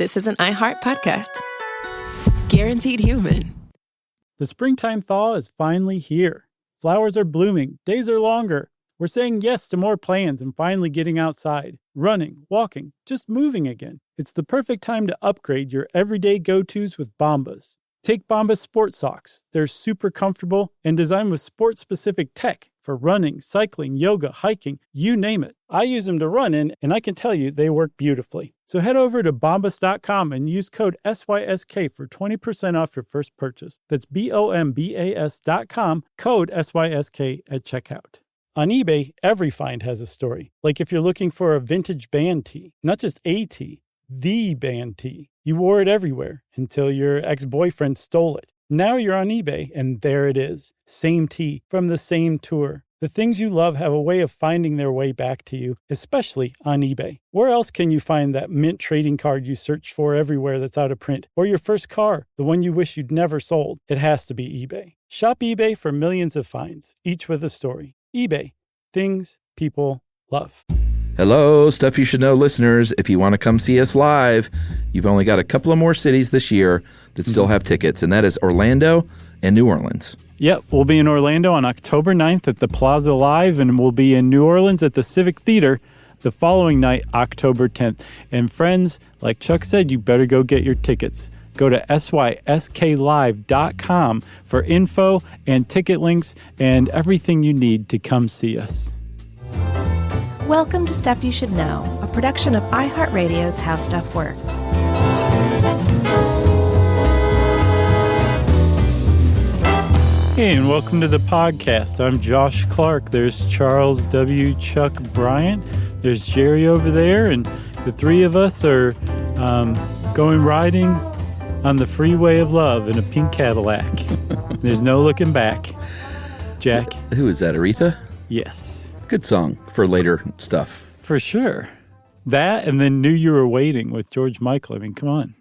this is an iHeart podcast. Guaranteed human. The springtime thaw is finally here. Flowers are blooming. Days are longer. We're saying yes to more plans and finally getting outside, running, walking, just moving again. It's the perfect time to upgrade your everyday go-tos with Bombas. Take Bombas sport socks. They're super comfortable and designed with sport-specific tech for running, cycling, yoga, hiking, you name it. I use them to run in, and I can tell you they work beautifully. So head over to bombas.com and use code SYSK for 20% off your first purchase. That's BOMBAS.com, code SYSK at checkout. On eBay, every find has a story. Like if you're looking for a vintage band tee, not just a tee, the band tee. You wore it everywhere until your ex-boyfriend stole it. Now you're on eBay, and there it is. Same tee from the same tour. The things you love have a way of finding their way back to you, especially on eBay. Where else can you find that mint trading card you search for everywhere that's out of print? Or your first car, the one you wish you'd never sold? It has to be eBay. Shop eBay for millions of finds, each with a story. eBay. Things people love. Hello, Stuff You Should Know listeners. If you want to come see us live, you've only got a couple of more cities this year that still have tickets, and that is Orlando and New Orleans. Yep, we'll be in Orlando on October 9th at the Plaza Live, and we'll be in New Orleans at the Civic Theater the following night, October 10th. And friends, like Chuck said, you better go get your tickets. Go to sysklive.com for info and ticket links and everything you need to come see us. Welcome to Stuff You Should Know, a production of iHeartRadio's How Stuff Works. Hey, and welcome to the podcast. I'm Josh Clark. There's Charles W. Chuck Bryant. There's Jerry over there, and the three of us are going riding on the freeway of love in a pink Cadillac. There's no looking back. Jack? Who is that, Aretha? Yes. Good song for later stuff. For sure. That and then Knew You Were Waiting with George Michael. I mean, come on.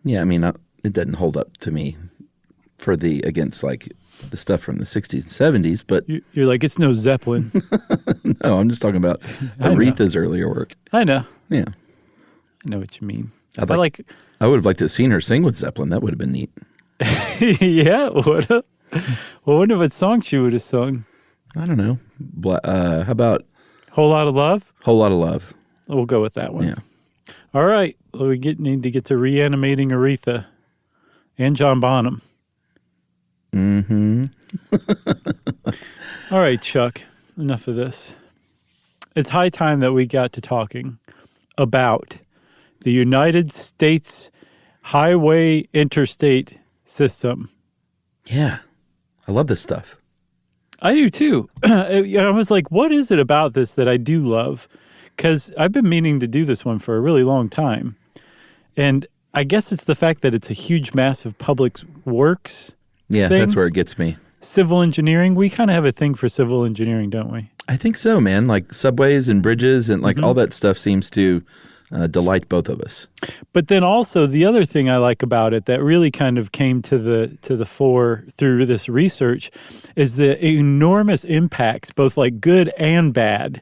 Yeah, I mean, it doesn't hold up to me against like the stuff from the 60s and 70s, but... You're like, it's no Zeppelin. No, I'm just talking about Aretha's earlier work. I know. Yeah. I know what you mean. I would have liked to have seen her sing with Zeppelin. That would have been neat. Yeah, it would have. Well, I wonder what song she would have sung. I don't know. How about... Whole Lot of Love? Whole Lot of Love. We'll go with that one. Yeah. All right. Well, we need to get to reanimating Aretha and John Bonham. Mm-hmm. All right, Chuck. Enough of this. It's high time that we got to talking about the United States highway interstate system. Yeah. I love this stuff. I do too. I was like, what is it about this that I do love? Because I've been meaning to do this one for a really long time. And I guess it's the fact that it's a huge, massive public works. Yeah, things. That's where it gets me. Civil engineering. We kind of have a thing for civil engineering, don't we? I think so, man. Like subways and bridges and like all that stuff seems to delight both of us. But then also the other thing I like about it that really kind of came to the fore through this research is the enormous impacts, both like good and bad,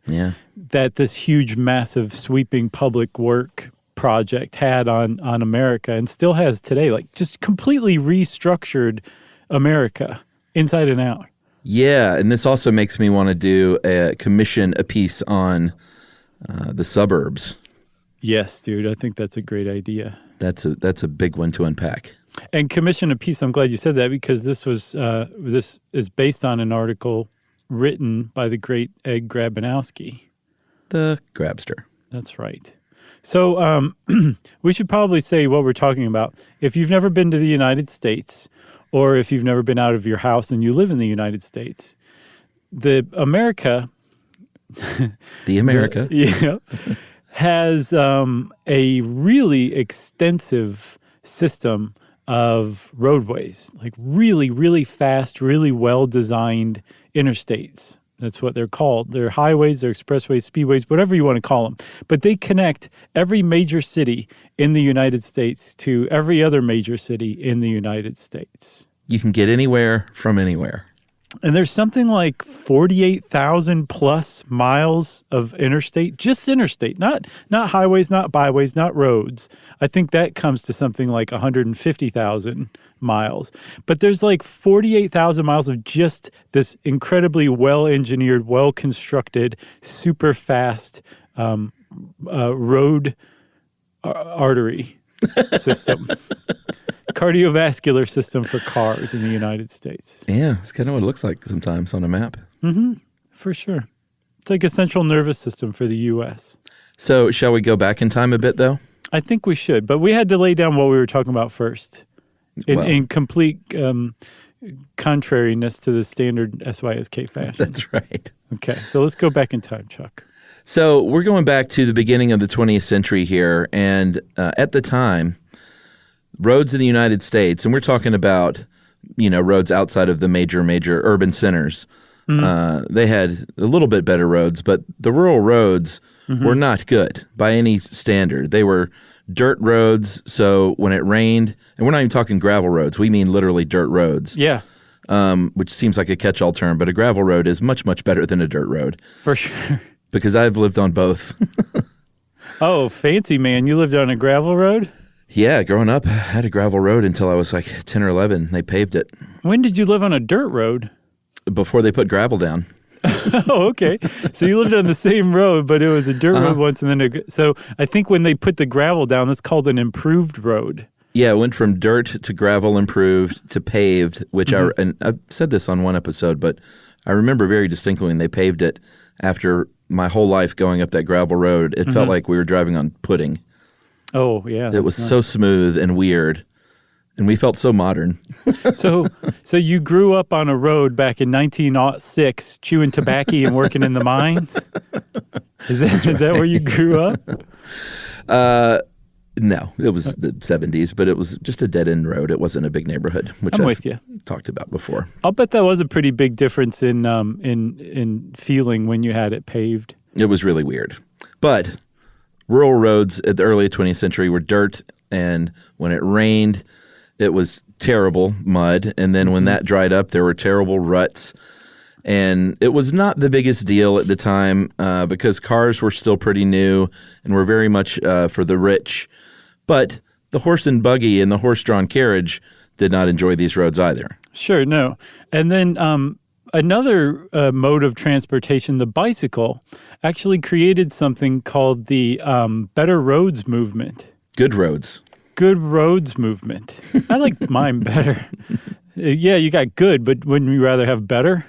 that this huge, massive, sweeping public work project had on America and still has today. Like just completely restructured America inside and out. Yeah, and this also makes me want to commission a piece on the suburbs. Yes, dude. I think that's a great idea. That's a big one to unpack. And commission a piece. I'm glad you said that because this is based on an article written by the great Ed Grabanowski. The Grabster. That's right. So we should probably say what we're talking about. If you've never been to the United States, or if you've never been out of your house and you live in the United States, the America... has a really extensive system of roadways, like really, really fast, really well-designed interstates. That's what they're called. They're highways, they're expressways, speedways, whatever you want to call them. But they connect every major city in the United States to every other major city in the United States. You can get anywhere from anywhere. And there's something like 48,000 plus miles of interstate, just interstate, not highways, not byways, not roads. I think that comes to something like 150,000 miles. But there's like 48,000 miles of just this incredibly well-engineered, well-constructed, super fast road artery system. Cardiovascular system for cars in the United States. Yeah, it's kind of what it looks like sometimes on a map. Mm-hmm, for sure. It's like a central nervous system for the U.S. So shall we go back in time a bit, though? I think we should, but we had to lay down what we were talking about first in complete contrariness to the standard SYSK fashion. That's right. Okay, so let's go back in time, Chuck. So we're going back to the beginning of the 20th century here, and at the time, roads in the United States, and we're talking about, roads outside of the major urban centers. They had a little bit better roads, but the rural roads were not good by any standard. They were dirt roads, so when it rained, and we're not even talking gravel roads, we mean literally dirt roads. Yeah. Which seems like a catch-all term, but a gravel road is much, much better than a dirt road. For sure. Because I've lived on both. Oh, fancy man. You lived on a gravel road? Yeah, growing up, I had a gravel road until I was like 10 or 11. They paved it. When did you live on a dirt road? Before they put gravel down. Oh, okay. So you lived on the same road, but it was a dirt road once, and then so I think when they put the gravel down, that's called an improved road. Yeah, it went from dirt to gravel improved to paved, which and I've said this on one episode, but I remember very distinctly when they paved it after my whole life going up that gravel road. It felt like we were driving on pudding. Oh, yeah. It was so smooth and weird, and we felt so modern. So you grew up on a road back in 1906, chewing tobacco and working in the mines? Is that where you grew up? No, it was the 70s, but it was just a dead-end road. It wasn't a big neighborhood, which I'm I've with you. Talked about before. I'll bet that was a pretty big difference in feeling when you had it paved. It was really weird. But rural roads at the early 20th century were dirt, and when it rained, it was terrible mud. And then when that dried up, there were terrible ruts. And it was not the biggest deal at the time because cars were still pretty new and were very much for the rich. But the horse and buggy and the horse-drawn carriage did not enjoy these roads either. Sure, no. And then another mode of transportation, the bicycle, actually created something called the Better Roads movement. Good roads. Good roads movement. I like mine better. Yeah, you got good, but wouldn't you rather have better?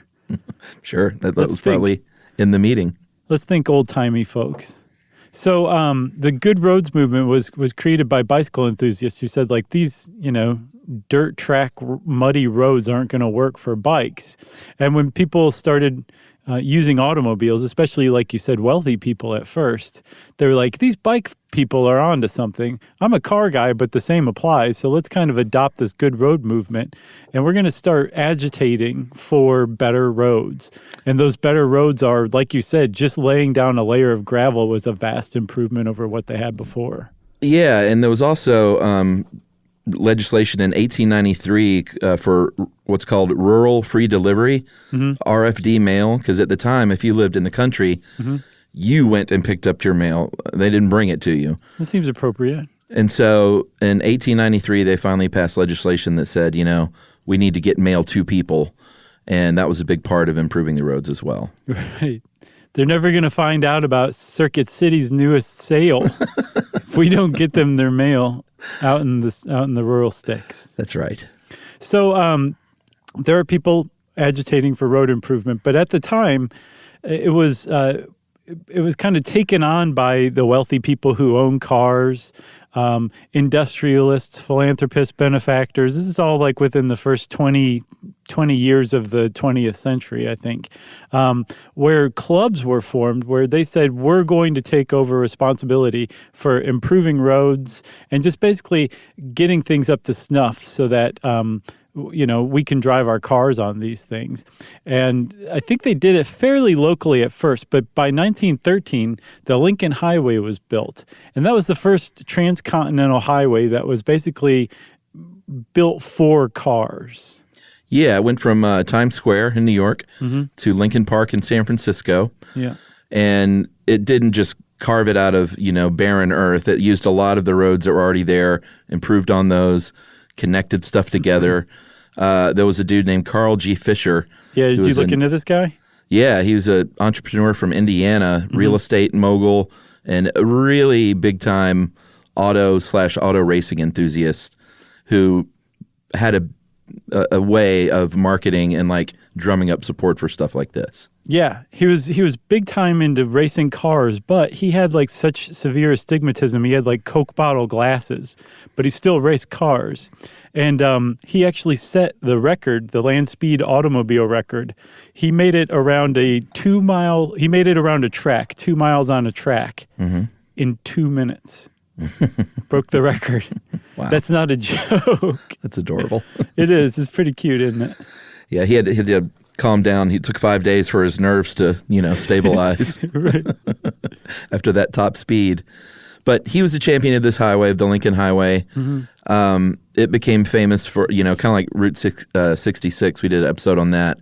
Sure, that was probably in the meeting. Let's think old-timey folks. So the Good Roads movement was created by bicycle enthusiasts who said, like, these, dirt track, muddy roads aren't going to work for bikes. And when people started using automobiles, especially, like you said, wealthy people at first, they were like, these bike people are onto something. I'm a car guy, but the same applies. So let's kind of adopt this good road movement. And we're going to start agitating for better roads. And those better roads are, like you said, just laying down a layer of gravel was a vast improvement over what they had before. Yeah, and there was also legislation in 1893 for what's called rural free delivery, RFD mail, because at the time, if you lived in the country, you went and picked up your mail. They didn't bring it to you. That seems appropriate. And so in 1893, they finally passed legislation that said, we need to get mail to people. And that was a big part of improving the roads as well. Right. They're never going to find out about Circuit City's newest sale if we don't get them their mail out in the rural sticks. That's right. So there are people agitating for road improvement, but at the time, it was kind of taken on by the wealthy people who own cars, industrialists, philanthropists, benefactors. This is all like within the first 20 years of the 20th century, I think, where clubs were formed where they said, we're going to take over responsibility for improving roads and just basically getting things up to snuff so that we can drive our cars on these things. And I think they did it fairly locally at first, but by 1913, the Lincoln Highway was built. And that was the first transcontinental highway that was basically built for cars. Yeah, it went from Times Square in New York to Lincoln Park in San Francisco. Yeah. And it didn't just carve it out of, barren earth. It used a lot of the roads that were already there, improved on those, connected stuff together. There was a dude named Carl G. Fisher. Yeah, did you look into this guy? Yeah, he was an entrepreneur from Indiana, real estate mogul, and a really big-time auto racing enthusiast who had a way of marketing and like drumming up support for stuff like this. Yeah, he was big time into racing cars, but he had like such severe astigmatism. He had like Coke bottle glasses, but he still raced cars. And he actually set the record, the land speed automobile record. He made it around a 2 mile. He made it around a track, 2 miles on a track in 2 minutes. Broke the record. Wow. That's not a joke. That's adorable. It is. It's pretty cute, isn't it? Yeah, he had to calm down. He took 5 days for his nerves to, stabilize after that top speed. But he was the champion of this highway, the Lincoln Highway. It became famous for, kind of like Route 66. We did an episode on that.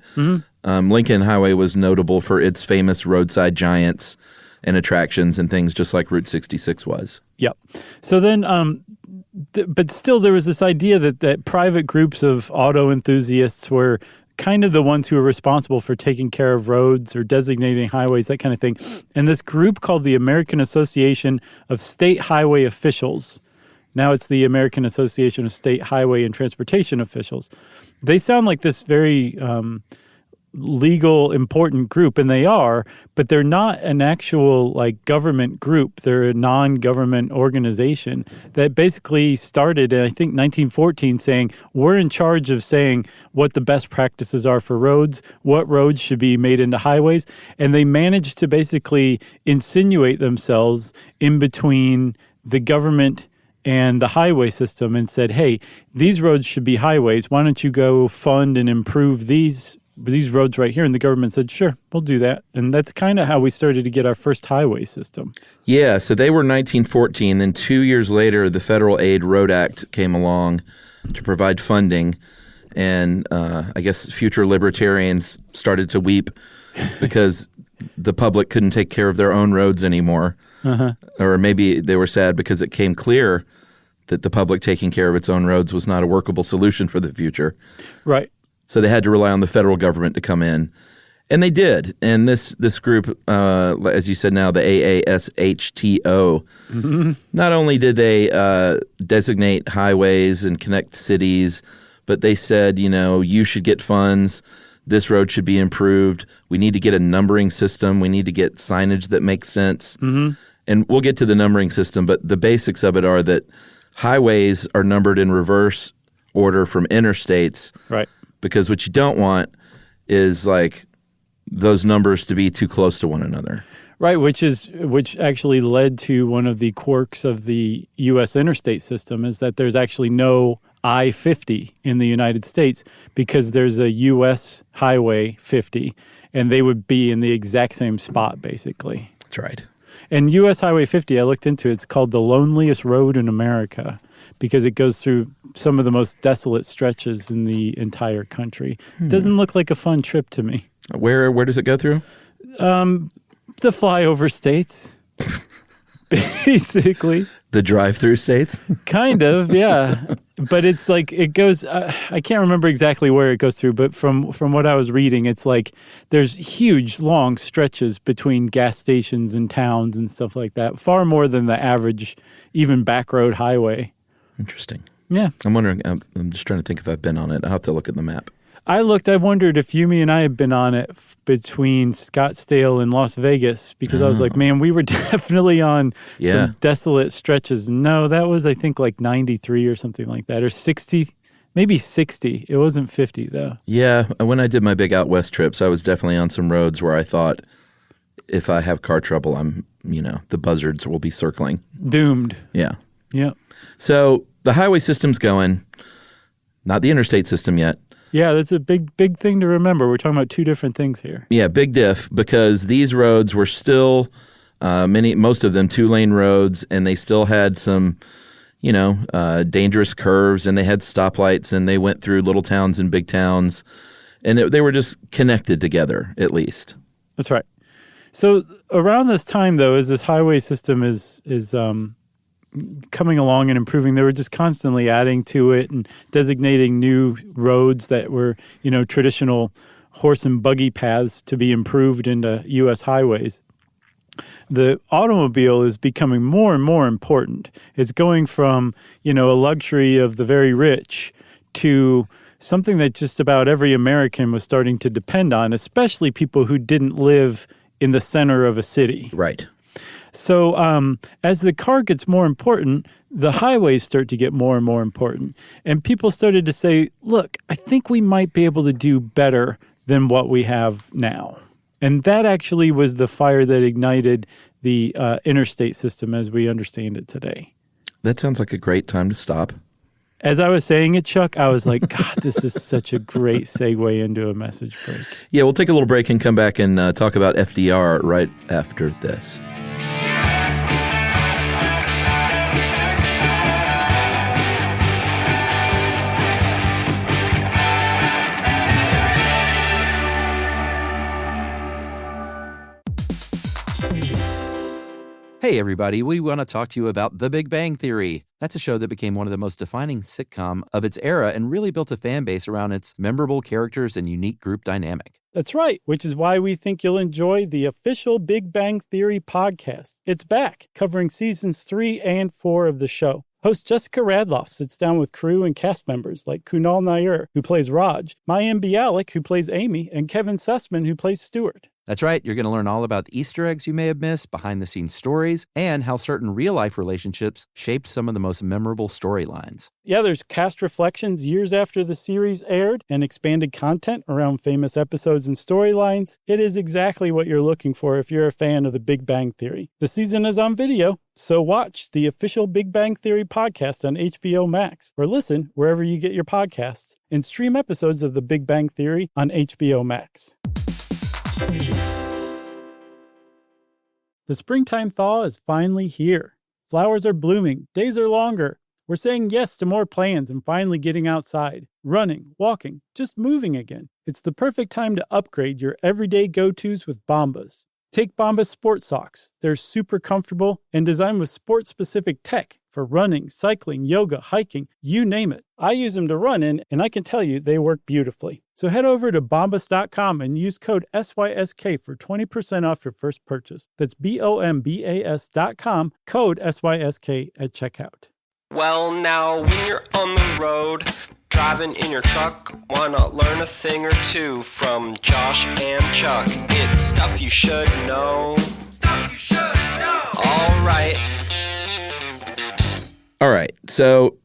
Lincoln Highway was notable for its famous roadside giants and attractions and things just like Route 66 was. Yep. So then, but still there was this idea that private groups of auto enthusiasts were kind of the ones who were responsible for taking care of roads or designating highways, that kind of thing. And this group called the American Association of State Highway Officials. Now it's the American Association of State Highway and Transportation Officials. They sound like this very legal, important group, and they are, but they're not an actual like government group. They're a non-government organization that basically started in, I think, 1914, saying we're in charge of saying what the best practices are for roads, what roads should be made into highways, and they managed to basically insinuate themselves in between the government and the highway system and said, hey, these roads should be highways. Why don't you go fund and improve these roads right here? And the government said, sure, we'll do that. And that's kind of how we started to get our first highway system. Yeah, so they were 1914. Then 2 years later, the Federal Aid Road Act came along to provide funding. And I guess future libertarians started to weep because the public couldn't take care of their own roads anymore. Or maybe they were sad because it came clear that the public taking care of its own roads was not a workable solution for the future. Right. So they had to rely on the federal government to come in. And they did. And this group, as you said now, the AASHTO, not only did they designate highways and connect cities, but they said, you should get funds. This road should be improved. We need to get a numbering system. We need to get signage that makes sense. And we'll get to the numbering system, but the basics of it are that highways are numbered in reverse order from interstates. Right. Because what you don't want is like those numbers to be too close to one another. Right, which actually led to one of the quirks of the U.S. interstate system is that there's actually no I-50 in the United States because there's a U.S. Highway 50, and they would be in the exact same spot, basically. That's right. And U.S. Highway 50, I looked into it, it's called the loneliest road in America because it goes through some of the most desolate stretches in the entire country. It doesn't look like a fun trip to me. Where does it go through? The flyover states, basically. The drive-through states? Kind of, yeah. But it's like it goes, I can't remember exactly where it goes through, but from what I was reading, it's like there's huge, long stretches between gas stations and towns and stuff like that, far more than the average, even back road highway. Interesting. Yeah. I'm wondering, I'm just trying to think if I've been on it. I'll have to look at the map. I wondered if Yumi and I had been on it between Scottsdale and Las Vegas because I was like, man, we were definitely on some desolate stretches. No, that was, I think, like 93 or something like that, or 60, maybe 60. It wasn't 50, though. Yeah, when I did my big out west trips, I was definitely on some roads where I thought if I have car trouble, the buzzards will be circling. Doomed. Yeah. Yeah. So the highway system's going, not the interstate system yet. Yeah, that's a big thing to remember. We're talking about two different things here. Yeah, big diff, because these roads were still, most of them 2-lane roads, and they still had some, dangerous curves, and they had stoplights, and they went through little towns and big towns, and they were just connected together, at least. That's right. So around this time, though, as this highway system is coming along and improving, they were just constantly adding to it and designating new roads that were, traditional horse and buggy paths to be improved into U.S. highways. The automobile is becoming more and more important. It's going from, a luxury of the very rich to something that just about every American was starting to depend on, especially people who didn't live in the center of a city. Right. So as the car gets more important, the highways start to get more and more important. And people started to say, look, I think we might be able to do better than what we have now. And that actually was the fire that ignited the interstate system as we understand it today. That sounds like a great time to stop. As I was saying it, Chuck, I was like, God, this is such a great segue into a message break. Yeah, we'll take a little break and come back and talk about FDR right after this. Hey everybody, we want to talk to you about The Big Bang Theory. That's a show that became one of the most defining sitcom of its era and really built a fan base around its memorable characters and unique group dynamic. That's right, which is why we think you'll enjoy the official Big Bang Theory podcast. It's back, covering seasons 3 and 4 of the show. Host Jessica Radloff sits down with crew and cast members like Kunal Nair, who plays Raj, Mayim Bialik, who plays Amy, and Kevin Sussman, who plays Stuart. That's right, you're going to learn all about the Easter eggs you may have missed, behind-the-scenes stories, and how certain real-life relationships shaped some of the most memorable storylines. Yeah, there's cast reflections years after the series aired and expanded content around famous episodes and storylines. It is exactly what you're looking for if you're a fan of The Big Bang Theory. The season is on video, so watch the official Big Bang Theory podcast on HBO Max, or listen wherever you get your podcasts, and stream episodes of The Big Bang Theory on HBO Max. The springtime thaw is finally here. Flowers are blooming, days are longer. We're saying yes to more plans and finally getting outside, running, walking, just moving again. It's the perfect time to upgrade your everyday go-tos with Bombas. Take Bombas sport socks. They're super comfortable and designed with sport-specific tech for running, cycling, yoga, hiking, you name it. I use them to run in, and I can tell you they work beautifully. So head over to bombas.com and use code SYSK for 20% off your first purchase. That's BOMBAS.com, code SYSK at checkout. Well, now, when you're on the road, driving in your truck, why not learn a thing or two from Josh and Chuck? It's stuff you should know. Stuff you should know. All right. So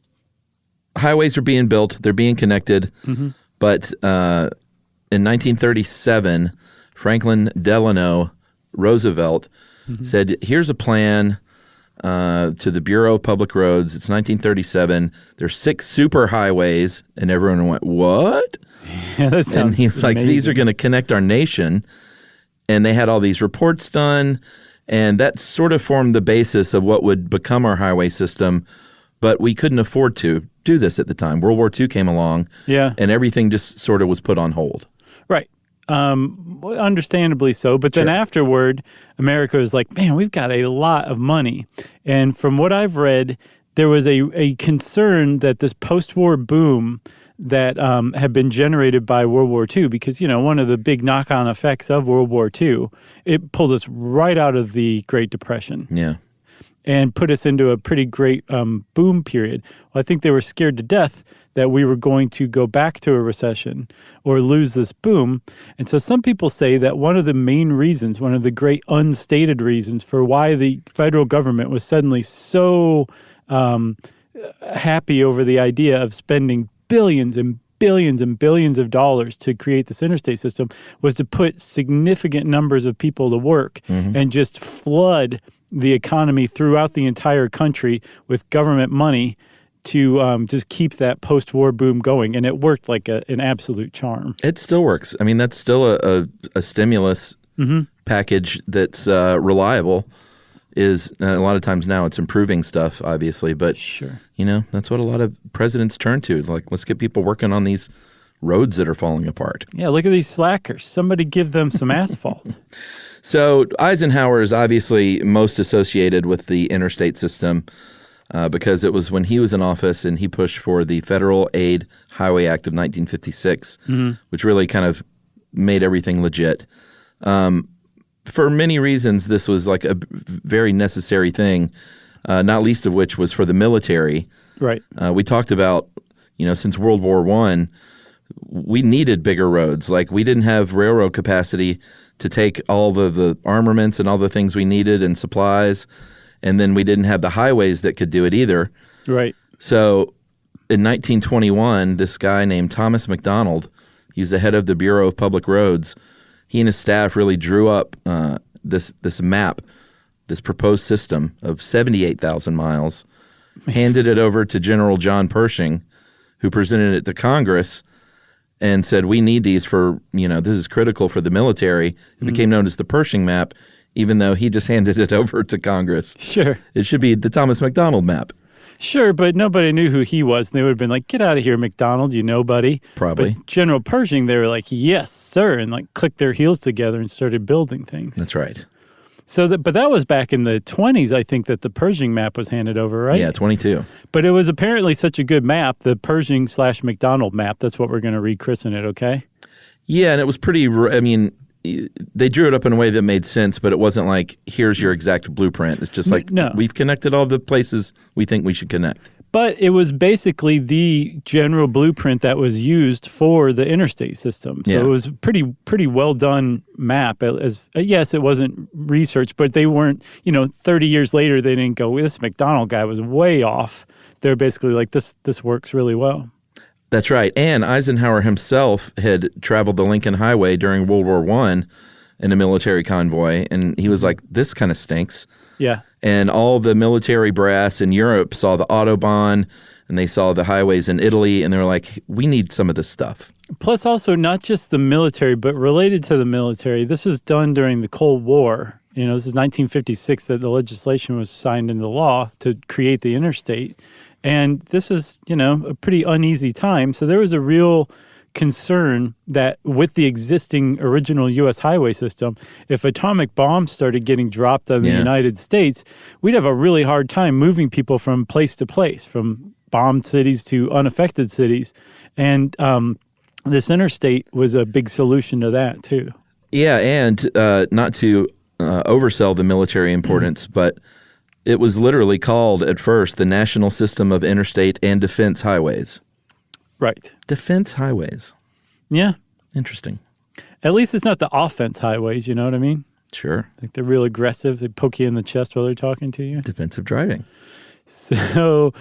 highways are being built. They're being connected. Mm-hmm. But in 1937, Franklin Delano Roosevelt said, here's a plan to the Bureau of Public Roads. It's 1937. There's 6 superhighways. And everyone went, what? Yeah, that sounds And he's like, these are going to connect our nation. And they had all these reports done. And that sort of formed the basis of what would become our highway system. But we couldn't afford to do this at the time. World War II came along. Yeah. And everything just sort of was put on hold. Right. Understandably so. But then afterward, America was like, man, we've got a lot of money. And from what I've read, there was a concern that this post-war boom that had been generated by World War II, because, you know, one of the big knock-on effects of World War II, it pulled us right out of the Great Depression. Yeah. And put us into a pretty great boom period. Well, I think they were scared to death that we were going to go back to a recession or lose this boom. And so some people say that one of the main reasons, one of the great unstated reasons for why the federal government was suddenly so happy over the idea of spending billions and billions and billions of dollars to create this interstate system was to put significant numbers of people to work and just flood the economy throughout the entire country with government money to just keep that post-war boom going. And it worked like an absolute charm. It still works. I mean, that's still a stimulus package that's reliable. is a lot of times now it's improving stuff, obviously, but Sure. that's what a lot of presidents turn to. Like, let's get people working on these roads that are falling apart. Yeah, look at these slackers. Somebody give them some asphalt. So Eisenhower is obviously most associated with the interstate system because it was when he was in office and he pushed for the Federal Aid Highway Act of 1956, which really kind of made everything legit. For many reasons, this was like a very necessary thing, not least of which was for the military. Right. We talked about, since World War I, we needed bigger roads. Like, we didn't have railroad capacity to take all the armaments and all the things we needed and supplies, and then we didn't have the highways that could do it either. Right. So in 1921, this guy named Thomas McDonald, he was the head of the Bureau of Public Roads, he and his staff really drew up this map, this proposed system of 78,000 miles, handed it over to General John Pershing, who presented it to Congress and said, we need these for, this is critical for the military. It became known as the Pershing map, even though he just handed it over to Congress. Sure. It should be the Thomas McDonald map. Sure, but nobody knew who he was. They would have been like, get out of here, McDonald, buddy. Probably. But General Pershing, they were like, yes, sir, and like clicked their heels together and started building things. That's right. So, but that was back in the 20s, I think, that the Pershing map was handed over, right? Yeah, 22. But it was apparently such a good map, the Pershing/McDonald map. That's what we're going to rechristen it, okay? Yeah, and it was pretty, they drew it up in a way that made sense, but it wasn't like, here's your exact blueprint. It's just like, we've connected all the places we think we should connect. But it was basically the general blueprint that was used for the interstate system. So it was pretty well done map. Yes, it wasn't research, but they weren't, 30 years later, they didn't go, this McDonald guy was way off. They're basically like, this works really well. That's right. And Eisenhower himself had traveled the Lincoln Highway during World War I in a military convoy, and he was like, this kind of stinks. Yeah. And all the military brass in Europe saw the Autobahn, and they saw the highways in Italy, and they were like, we need some of this stuff. Plus also not just the military, but related to the military. This was done during the Cold War. This is 1956 that the legislation was signed into law to create the interstate. And this was, a pretty uneasy time. So there was a real concern that with the existing original U.S. highway system, if atomic bombs started getting dropped on the United States, we'd have a really hard time moving people from place to place, from bombed cities to unaffected cities. And this interstate was a big solution to that, too. Yeah, and not to oversell the military importance, but it was literally called at first the National System of Interstate and Defense Highways. Right. Defense highways. Yeah. Interesting. At least it's not the offense highways, you know what I mean? Sure. Like they're real aggressive. They poke you in the chest while they're talking to you. Defensive driving. So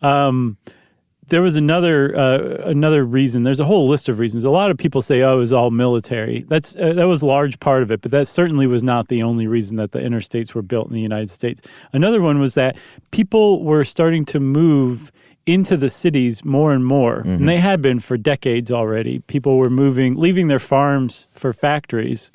there was another reason. There's a whole list of reasons. A lot of people say, oh, it was all military. That was a large part of it, but that certainly was not the only reason that the interstates were built in the United States. Another one was that people were starting to move into the cities more and more, and they had been for decades already. People were leaving their farms for factories.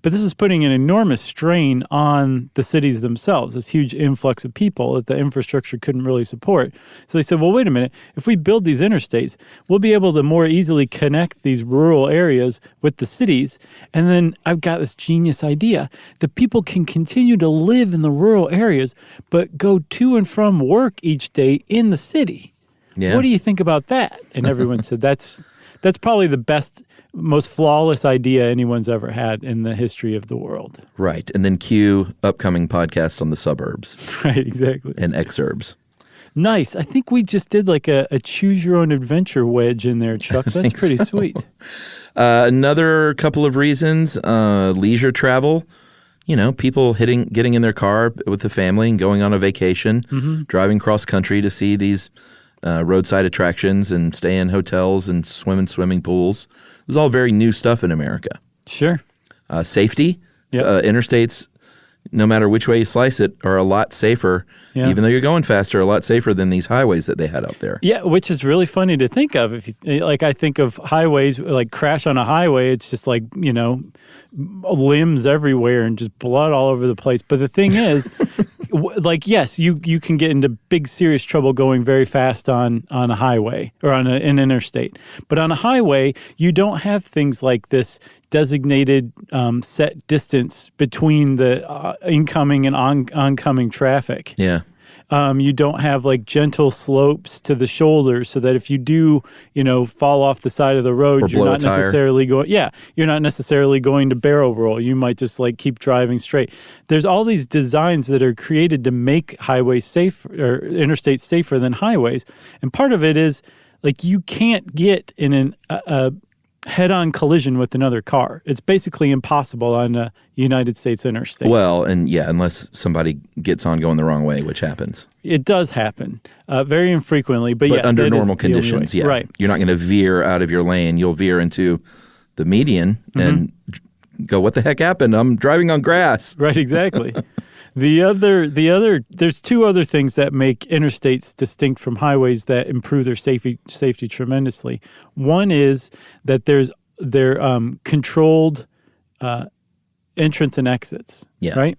But this was putting an enormous strain on the cities themselves, this huge influx of people that the infrastructure couldn't really support. So they said, well, wait a minute, if we build these interstates, we'll be able to more easily connect these rural areas with the cities. And then I've got this genius idea. The people can continue to live in the rural areas, but go to and from work each day in the city. Yeah. What do you think about that? And everyone said, that's probably the best, most flawless idea anyone's ever had in the history of the world. Right. And then cue upcoming podcast on the suburbs. Right, exactly. And exurbs. Nice. I think we just did like a choose your own adventure wedge in there, Chuck. That's pretty sweet. Another couple of reasons, leisure travel. People getting in their car with the family and going on a vacation, driving cross country to see these roadside attractions and stay in hotels and swim in swimming pools. It was all very new stuff in America. Sure. Safety. Yep. Interstates no matter which way you slice it, are a lot safer, even though you're going faster, a lot safer than these highways that they had out there. Yeah, which is really funny to think of. If you, like, I think of highways, like crash on a highway, it's just like, limbs everywhere and just blood all over the place. But the thing is, like, yes, you can get into big, serious trouble going very fast on a highway or on an interstate. But on a highway, you don't have things like this designated set distance between the incoming and oncoming traffic. Yeah. You don't have like gentle slopes to the shoulders so that if you do, fall off the side of the road, you're not necessarily going to barrel roll. You might just like keep driving straight. There's all these designs that are created to make highways safe or interstates safer than highways. And part of it is like you can't get in a head-on collision with another car. It's basically impossible on a United States interstate. Well, and unless somebody gets on going the wrong way, which happens. It does happen very infrequently, but yes, under normal conditions, right. You're not going to veer out of your lane. You'll veer into the median and go, what the heck happened? I'm driving on grass. Right, exactly. There's two other things that make interstates distinct from highways that improve their safety tremendously. One is that they're controlled entrance and exits. Yeah. Right.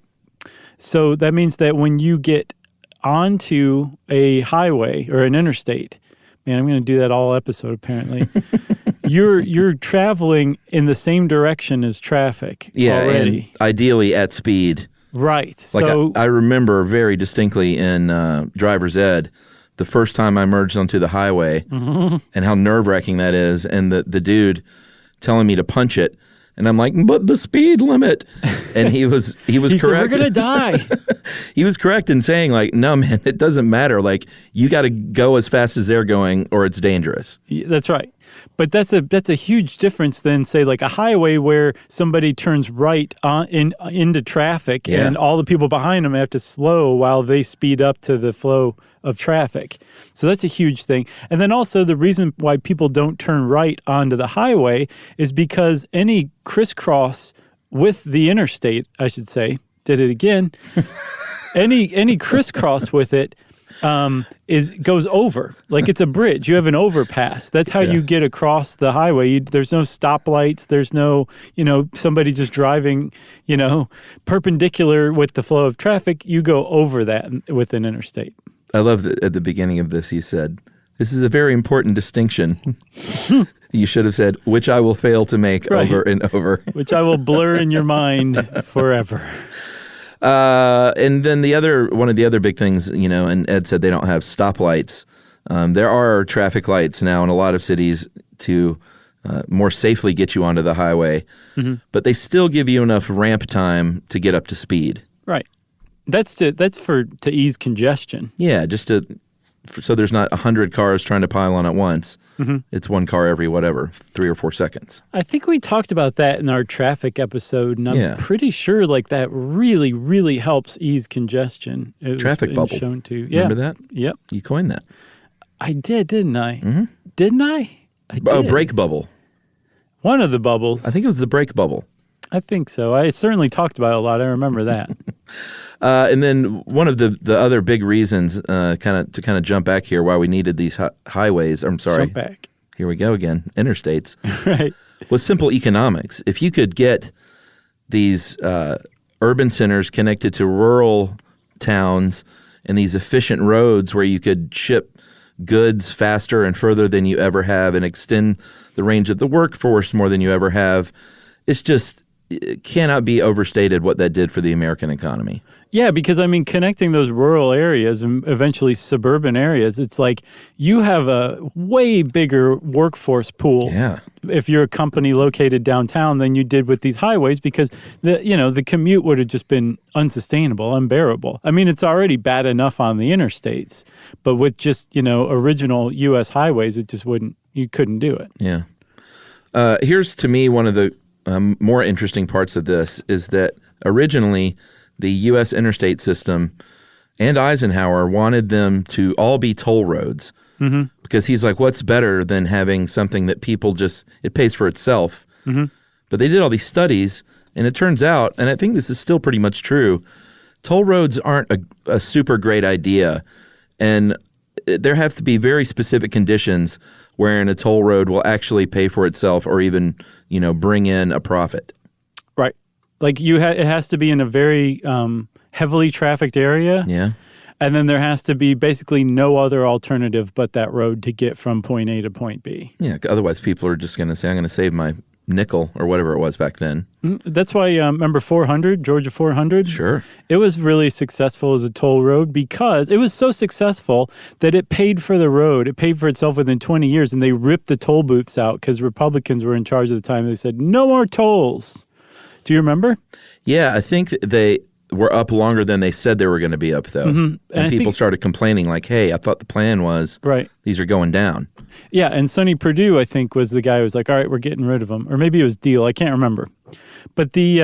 So that means that when you get onto a highway or an interstate, man, I'm going to do that all episode apparently. You're traveling in the same direction as traffic. Yeah, already. And ideally at speed. Right. Like so I remember very distinctly in driver's ed, the first time I merged onto the highway and how nerve-wracking that is, and the dude telling me to punch it. And I'm like, but the speed limit. And he was he correct. Said, we're going to die. He was correct in saying, like, no, man, it doesn't matter. Like, you got to go as fast as they're going or it's dangerous. That's right. But that's a huge difference than, say, like a highway where somebody turns right into traffic and all the people behind them have to slow while they speed up to the flow of traffic. So that's a huge thing. And then also the reason why people don't turn right onto the highway is because any crisscross with the interstate, I should say, did it again, any crisscross with it goes over. Like it's a bridge. You have an overpass. That's how you get across the highway. There's no stoplights. There's no, somebody just driving, perpendicular with the flow of traffic. You go over that with an interstate. I love that at the beginning of this, he said, this is a very important distinction. You should have said, which I will fail to make over and over. Which I will blur in your mind forever. And then one of the other big things, and Ed said they don't have stoplights. There are traffic lights now in a lot of cities to more safely get you onto the highway, but they still give you enough ramp time to get up to speed. Right. That's to ease congestion. Yeah, just so there's not 100 cars trying to pile on at once. It's one car every 3 or 4 seconds. I think we talked about that in our traffic episode, and I'm pretty sure like that really, really helps ease congestion. Traffic bubble. Shown to. Remember that? Yep. You coined that. I did, didn't I? Didn't I? I did. Oh, brake bubble. One of the bubbles. I think it was the brake bubble. I think so. I certainly talked about it a lot. I remember that. And then one of the other big reasons, kind of jump back here, why we needed these highways. I'm sorry. Jump back. Here we go again. Interstates. Right. Was simple economics. If you could get these urban centers connected to rural towns and these efficient roads where you could ship goods faster and further than you ever have and extend the range of the workforce more than you ever have, it cannot be overstated what that did for the American economy. Yeah, because, connecting those rural areas and eventually suburban areas, it's like you have a way bigger workforce pool if you're a company located downtown than you did with these highways because, the commute would have just been unsustainable, unbearable. It's already bad enough on the interstates, but with just, original U.S. highways, you couldn't do it. Yeah. Here's, to me, one of the more interesting parts of this is that originally the U.S. interstate system and Eisenhower wanted them to all be toll roads because he's like, what's better than having something that people it pays for itself. But they did all these studies, and it turns out, and I think this is still pretty much true, toll roads aren't a super great idea, and there have to be very specific conditions wherein a toll road will actually pay for itself or even, bring in a profit. Right. Like it has to be in a very heavily trafficked area. Yeah. And then there has to be basically no other alternative but that road to get from point A to point B. Yeah. Otherwise, people are just going to say, I'm going to save my nickel or whatever it was back then. That's why, remember 400, Georgia 400? Sure. It was really successful as a toll road because it was so successful that it paid for the road. It paid for itself within 20 years, and they ripped the toll booths out because Republicans were in charge at the time. They said, no more tolls. Do you remember? Yeah, I think they were up longer than they said they were going to be up, though. Mm-hmm. And people started complaining like, hey, I thought the plan was these are going down. Yeah, and Sonny Perdue, I think, was the guy who was like, all right, we're getting rid of them. Or maybe it was Deal. I can't remember. But the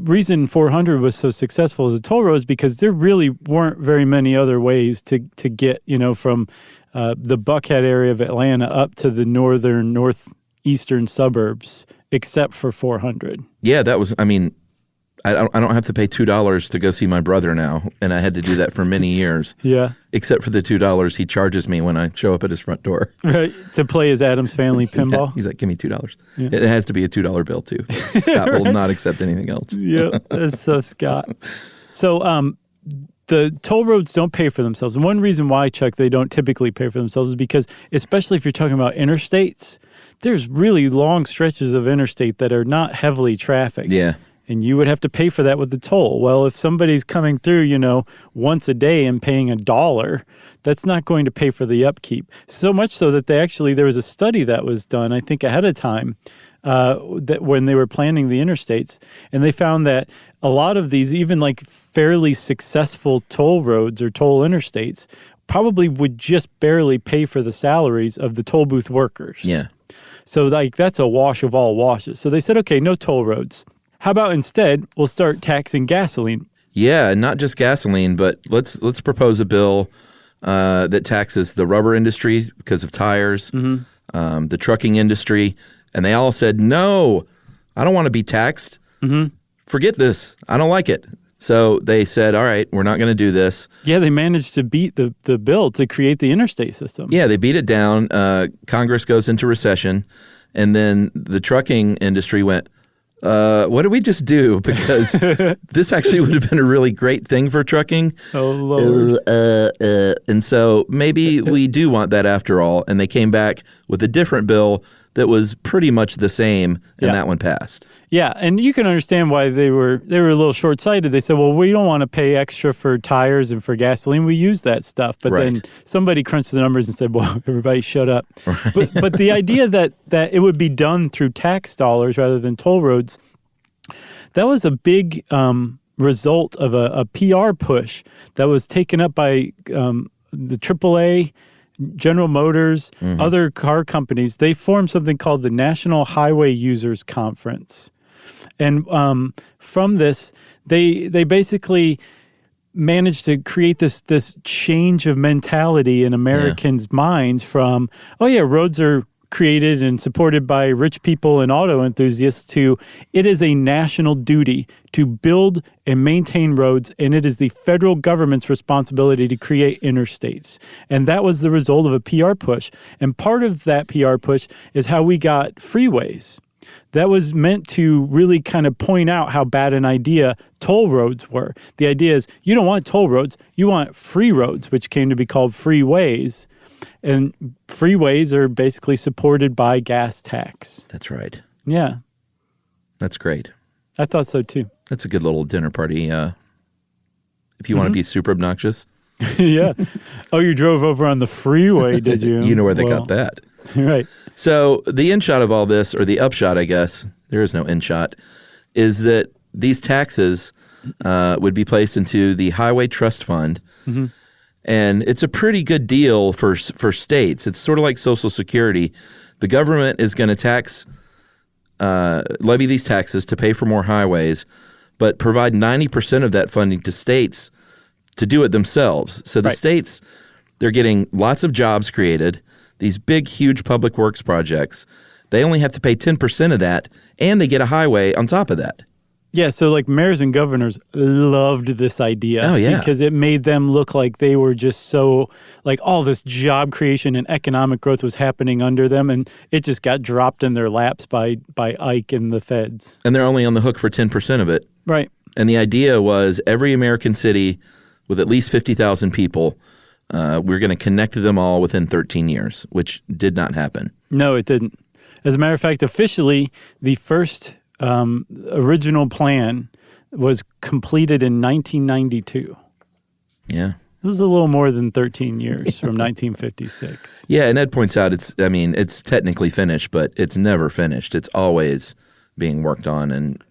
reason 400 was so successful as a toll road is because there really weren't very many other ways to get, from the Buckhead area of Atlanta up to the northeastern suburbs except for 400. Yeah, that was, I don't have to pay $2 to go see my brother now, and I had to do that for many years. Yeah. Except for the $2 he charges me when I show up at his front door. Right, to play his Addams Family pinball. Yeah, he's like, give me $2. Yeah. It has to be a $2 bill, too. Scott will not accept anything else. Yeah, that's so Scott. So the toll roads don't pay for themselves. And one reason why, Chuck, they don't typically pay for themselves is because, especially if you're talking about interstates, there's really long stretches of interstate that are not heavily trafficked. Yeah. And you would have to pay for that with the toll. Well, if somebody's coming through, once a day and paying $1, that's not going to pay for the upkeep. So much so that there was a study that was done, I think, ahead of time, that when they were planning the interstates, and they found that a lot of these, even like fairly successful toll roads or toll interstates, probably would just barely pay for the salaries of the toll booth workers. Yeah. So that's a wash of all washes. So they said, okay, no toll roads. How about instead we'll start taxing gasoline? Yeah, not just gasoline, but let's propose a bill that taxes the rubber industry because of tires, the trucking industry, and they all said, no, I don't want to be taxed. Mm-hmm. Forget this. I don't like it. So they said, all right, we're not going to do this. Yeah, they managed to beat the bill to create the interstate system. Yeah, they beat it down. Congress goes into recession, and then the trucking industry went, what did we just do? Because this actually would have been a really great thing for trucking. Oh, Lord. And so maybe we do want that after all. And they came back with a different bill that was pretty much the same, and that one passed. Yeah, and you can understand why they were a little short-sighted. They said, well, we don't want to pay extra for tires and for gasoline. We use that stuff. But then somebody crunched the numbers and said, well, everybody shut up. Right. But the idea that it would be done through tax dollars rather than toll roads, that was a big result of a PR push that was taken up by the AAA, General Motors, other car companies. They formed something called the National Highway Users Conference. And from this, they basically managed to create this change of mentality in Americans' minds from, roads are created and supported by rich people and auto enthusiasts to it is a national duty to build and maintain roads, and it is the federal government's responsibility to create interstates. And that was the result of a PR push. And part of that PR push is how we got freeways. That was meant to really kind of point out how bad an idea toll roads were. The idea is you don't want toll roads, you want free roads, which came to be called freeways. And freeways are basically supported by gas tax. That's right. Yeah. That's great. I thought so too. That's a good little dinner party if you want to be super obnoxious. Yeah. Oh, you drove over on the freeway, did you? You know where they got that. Right. So the in-shot of all this, or the upshot, I guess, there is no in-shot, is that these taxes would be placed into the Highway Trust Fund. Mm-hmm. And it's a pretty good deal for states. It's sort of like Social Security. The government is going to levy these taxes to pay for more highways, but provide 90% of that funding to states to do it themselves. So the states, they're getting lots of jobs created, these big, huge public works projects. They only have to pay 10% of that, and they get a highway on top of that. Yeah, so like mayors and governors loved this idea. Oh, yeah. Because it made them look like they were just so, like all this job creation and economic growth was happening under them, and it just got dropped in their laps by Ike and the feds. And they're only on the hook for 10% of it. Right. And the idea was every American city with at least 50,000 people, we're going to connect them all within 13 years, which did not happen. No, it didn't. As a matter of fact, officially, the first original plan was completed in 1992. Yeah. It was a little more than 13 years from 1956. Yeah, and Ed points out it's technically finished, but it's never finished. It's always being worked on and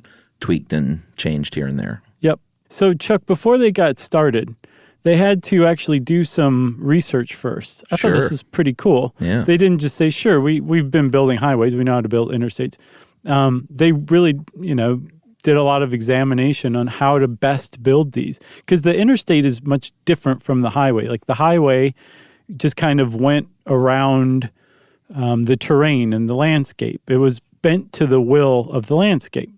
tweaked and changed here and there. Yep. So, Chuck, before they got started, they had to actually do some research first. I thought this was pretty cool. Yeah. They didn't just say, sure, we've been building highways. We know how to build interstates. They really, did a lot of examination on how to best build these. Because the interstate is much different from the highway. Like the highway just kind of went around the terrain and the landscape. It was bent to the will of the landscape,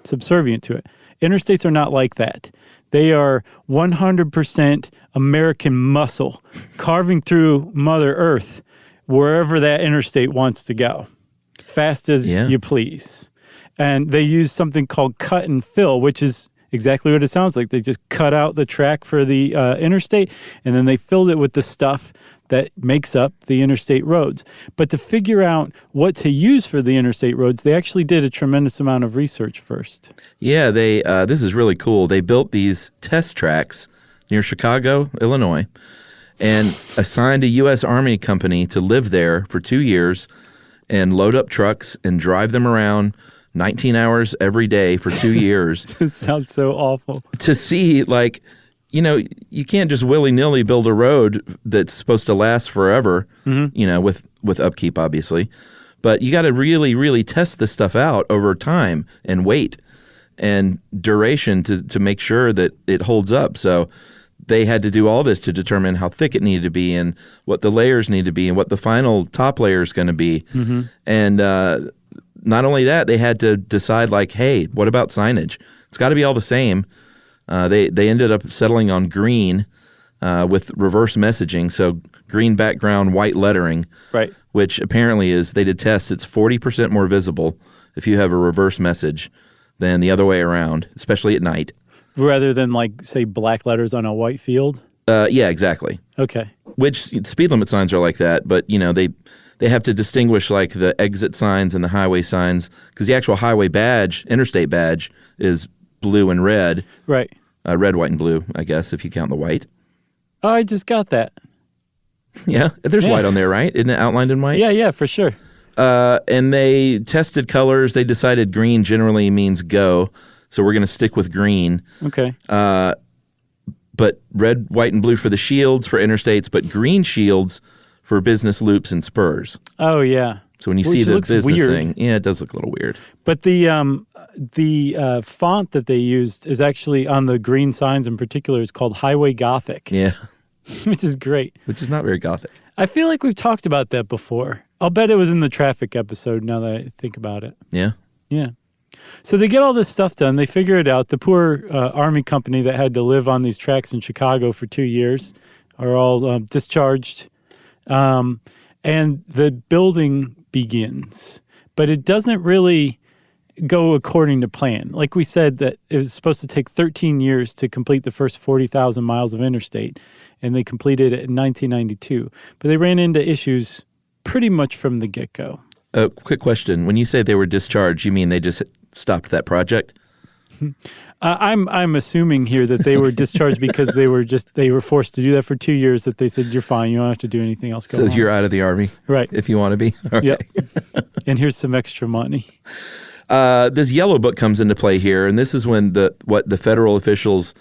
subservient to it. Interstates are not like that. They are 100% American muscle, carving through Mother Earth wherever that interstate wants to go, fast as you please. And they use something called cut and fill, which is exactly what it sounds like. They just cut out the track for the interstate, and then they filled it with the stuff that makes up the interstate roads. But to figure out what to use for the interstate roads, they actually did a tremendous amount of research first. Yeah, they this is really cool. They built these test tracks near Chicago, Illinois, and assigned a U.S. Army company to live there for 2 years and load up trucks and drive them around 19 hours every day for 2 years. It sounds so awful. To see, like, you can't just willy-nilly build a road that's supposed to last forever, with upkeep, obviously. But you got to really, really test this stuff out over time and weight and duration to make sure that it holds up. So they had to do all this to determine how thick it needed to be and what the layers need to be and what the final top layer is going to be. Mm-hmm. And not only that, they had to decide, like, hey, what about signage? It's got to be all the same. They ended up settling on green with reverse messaging, so green background, white lettering, right? Which apparently they did tests, it's 40% more visible if you have a reverse message than the other way around, especially at night. Rather than, like, say, black letters on a white field? Yeah, exactly. Okay. Which speed limit signs are like that, but, they have to distinguish, like, the exit signs and the highway signs, because the actual highway badge, interstate badge, is blue and red. Right. Red, white, and blue, I guess, if you count the white. Oh, I just got that. Yeah, there's white on there, right? Isn't it outlined in white? Yeah, for sure. And they tested colors. They decided green generally means go, so we're going to stick with green. Okay. But red, white, and blue for the shields for interstates, but green shields for business loops and spurs. Oh, yeah. So when you see the business thing, it does look a little weird. But the font that they used is actually on the green signs in particular is called Highway Gothic. Yeah. Which is great. Which is not very Gothic. I feel like we've talked about that before. I'll bet it was in the traffic episode now that I think about it. Yeah. Yeah. So they get all this stuff done. They figure it out. The poor Army company that had to live on these tracks in Chicago for 2 years are all discharged. And the building begins. But it doesn't really go according to plan. Like we said, that it was supposed to take 13 years to complete the first 40,000 miles of interstate, and they completed it in 1992. But they ran into issues pretty much from the get-go. Quick question. When you say they were discharged, you mean they just stopped that project? I'm assuming here that they were discharged because they were forced to do that for 2 years, that they said, you're fine, you don't have to do anything else. Go on. You're out of the Army. Right. If you want to be. Okay. Yep. And here's some extra money. This yellow book comes into play here, and this is when what the federal officials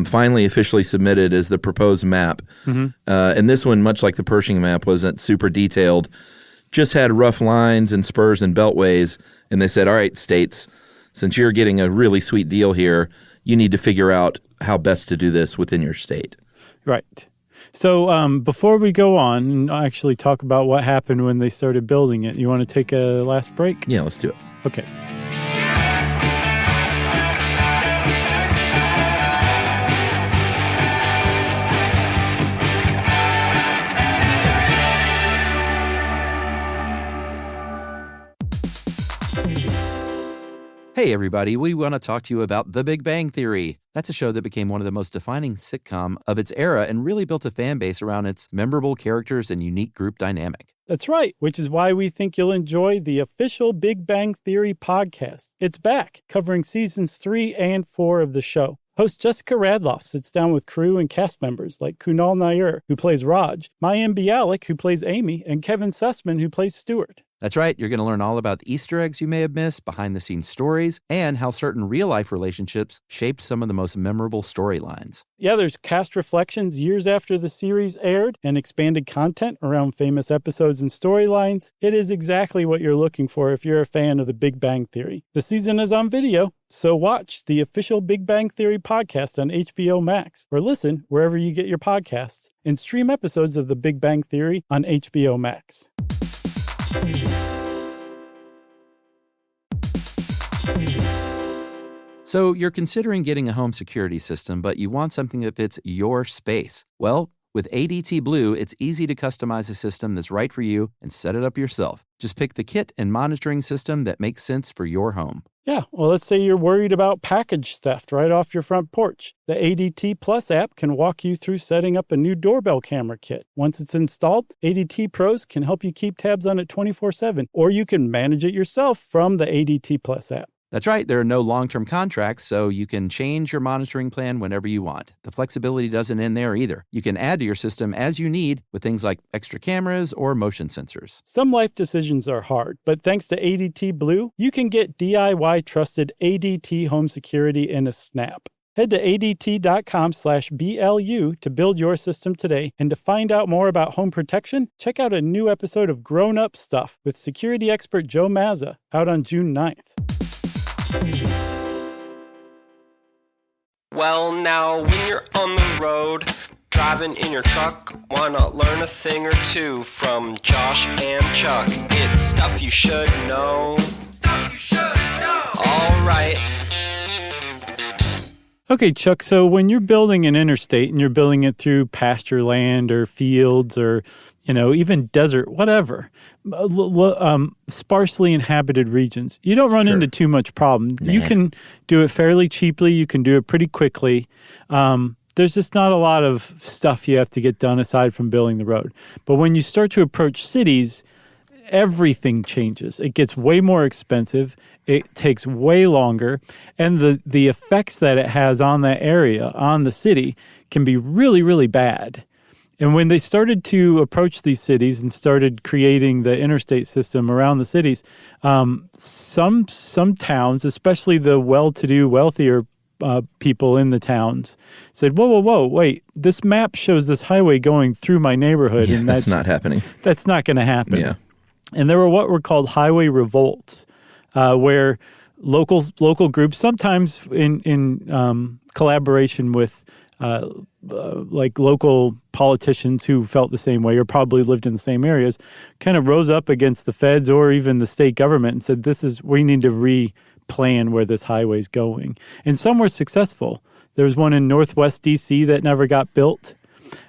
finally officially submitted as the proposed map. Mm-hmm. And this one, much like the Pershing map, wasn't super detailed, just had rough lines and spurs and beltways, and they said, all right, states, since you're getting a really sweet deal here, you need to figure out how best to do this within your state. Right. So before we go on and actually talk about what happened when they started building it, you want to take a last break? Yeah, let's do it. Okay. Hey, everybody, we want to talk to you about The Big Bang Theory. That's a show that became one of the most defining sitcom of its era and really built a fan base around its memorable characters and unique group dynamic. That's right, which is why we think you'll enjoy the official Big Bang Theory podcast. It's back, covering seasons 3 and 4 of the show. Host Jessica Radloff sits down with crew and cast members like Kunal Nair, who plays Raj, Mayim Bialik, who plays Amy, and Kevin Sussman, who plays Stuart. That's right. You're going to learn all about the Easter eggs you may have missed, behind-the-scenes stories, and how certain real-life relationships shaped some of the most memorable storylines. Yeah, there's cast reflections years after the series aired and expanded content around famous episodes and storylines. It is exactly what you're looking for if you're a fan of The Big Bang Theory. The season is on video, so watch the official Big Bang Theory podcast on HBO Max, or listen wherever you get your podcasts, and stream episodes of The Big Bang Theory on HBO Max. So you're considering getting a home security system, but you want something that fits your space. Well, with ADT Blue, it's easy to customize a system that's right for you and set it up yourself. Just pick the kit and monitoring system that makes sense for your home. Yeah, well, let's say you're worried about package theft right off your front porch. The ADT Plus app can walk you through setting up a new doorbell camera kit. Once it's installed, ADT Pros can help you keep tabs on it 24/7, or you can manage it yourself from the ADT Plus app. That's right. There are no long-term contracts, so you can change your monitoring plan whenever you want. The flexibility doesn't end there either. You can add to your system as you need with things like extra cameras or motion sensors. Some life decisions are hard, but thanks to ADT Blue, you can get DIY-trusted ADT home security in a snap. Head to ADT.com/BLU to build your system today. And to find out more about home protection, check out a new episode of Grown Up Stuff with security expert Joe Mazza out on June 9th. Well, now when you're on the road, driving in your truck, why not learn a thing or two from Josh and Chuck? It's stuff you should know. Stuff you should know. All right. Okay, Chuck, so when you're building an interstate and you're building it through pasture land or fields or, even desert, whatever, sparsely inhabited regions, you don't run into too much problem. Nah. You can do it fairly cheaply. You can do it pretty quickly. There's just not a lot of stuff you have to get done aside from building the road. But when you start to approach cities, everything changes. It gets way more expensive. It takes way longer. And the effects that it has on that area, on the city, can be really, really bad. And when they started to approach these cities and started creating the interstate system around the cities, some towns, especially the well-to-do, wealthier people in the towns, said, whoa, wait, this map shows this highway going through my neighborhood. Yeah, and that's not happening. That's not going to happen. Yeah. And there were what were called highway revolts, where local groups, sometimes in collaboration with like local politicians who felt the same way or probably lived in the same areas, kind of rose up against the feds or even the state government and said, we need to replan where this highway is going. And some were successful. There was one in Northwest D.C. that never got built.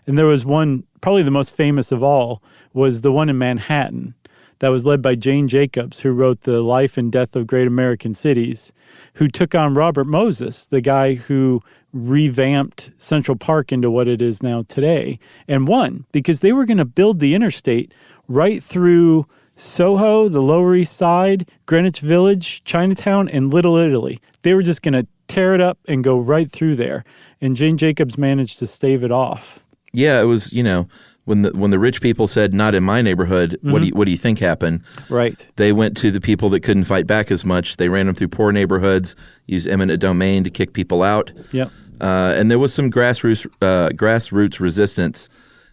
And there was one, probably the most famous of all, was the one in Manhattan that was led by Jane Jacobs, who wrote The Life and Death of Great American Cities, who took on Robert Moses, the guy who revamped Central Park into what it is now today, and won because they were going to build the interstate right through Soho, the Lower East Side, Greenwich Village, Chinatown, and Little Italy. They were just going to tear it up and go right through there. And Jane Jacobs managed to stave it off. Yeah, it was, when the rich people said, not in my neighborhood, what do you think happened? Right. They went to the people that couldn't fight back as much. They ran them through poor neighborhoods, used eminent domain to kick people out. Yep. And there was some grassroots resistance.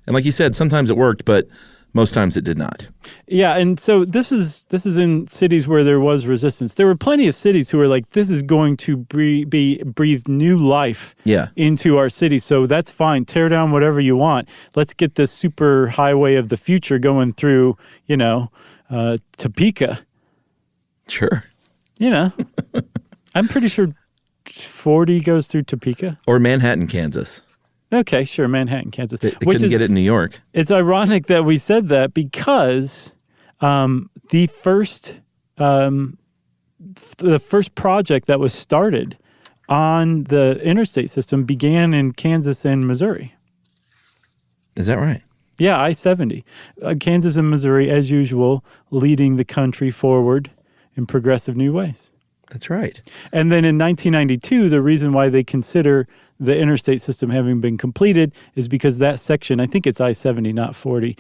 And like you said, sometimes it worked, but most times it did not. Yeah, and so this is in cities where there was resistance. There were plenty of cities who were like, this is going to breathe new life into our city, so that's fine. Tear down whatever you want. Let's get this super highway of the future going through, Topeka. Sure. I'm pretty sure 40 goes through Topeka. Or Manhattan, Kansas. Okay, sure, Manhattan, Kansas. They couldn't get it in New York. It's ironic that we said that because the first the first project that was started on the interstate system began in Kansas and Missouri. Is that right? Yeah, I-70. Kansas and Missouri, as usual, leading the country forward in progressive new ways. That's right. And then in 1992, the reason why they consider the interstate system having been completed is because that section, I think it's I-70, not 40,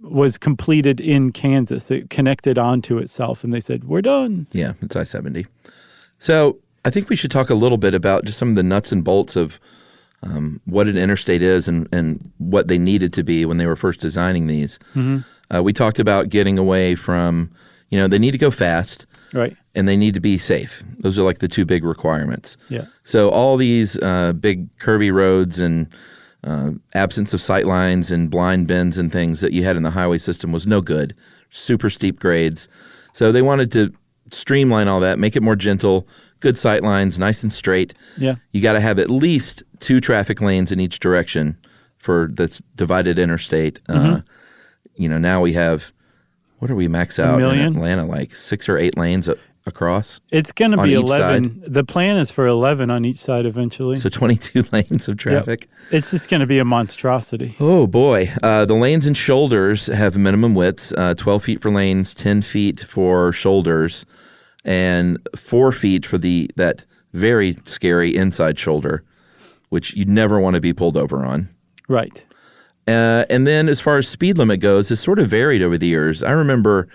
was completed in Kansas. It connected onto itself, and they said, we're done. Yeah, it's I-70. So I think we should talk a little bit about just some of the nuts and bolts of what an interstate is and what they needed to be when they were first designing these. Mm-hmm. We talked about getting away from, they need to go fast. Right. And they need to be safe. Those are like the two big requirements. Yeah. So all these big curvy roads and absence of sight lines and blind bends and things that you had in the highway system was no good. Super steep grades. So they wanted to streamline all that, make it more gentle, good sight lines, nice and straight. Yeah. You got to have at least 2 traffic lanes in each direction for this divided interstate. Mm-hmm. Now we have, what are we max out in million? Atlanta, like 6 or 8 lanes across? It's going to be 11. Side. The plan is for 11 on each side eventually. So 22 lanes of traffic. Yep. It's just going to be a monstrosity. Oh, boy. The lanes and shoulders have minimum widths, 12 feet for lanes, 10 feet for shoulders, and 4 feet for that very scary inside shoulder, which you never want to be pulled over on. Right. And then as far as speed limit goes, it's sort of varied over the years. I remember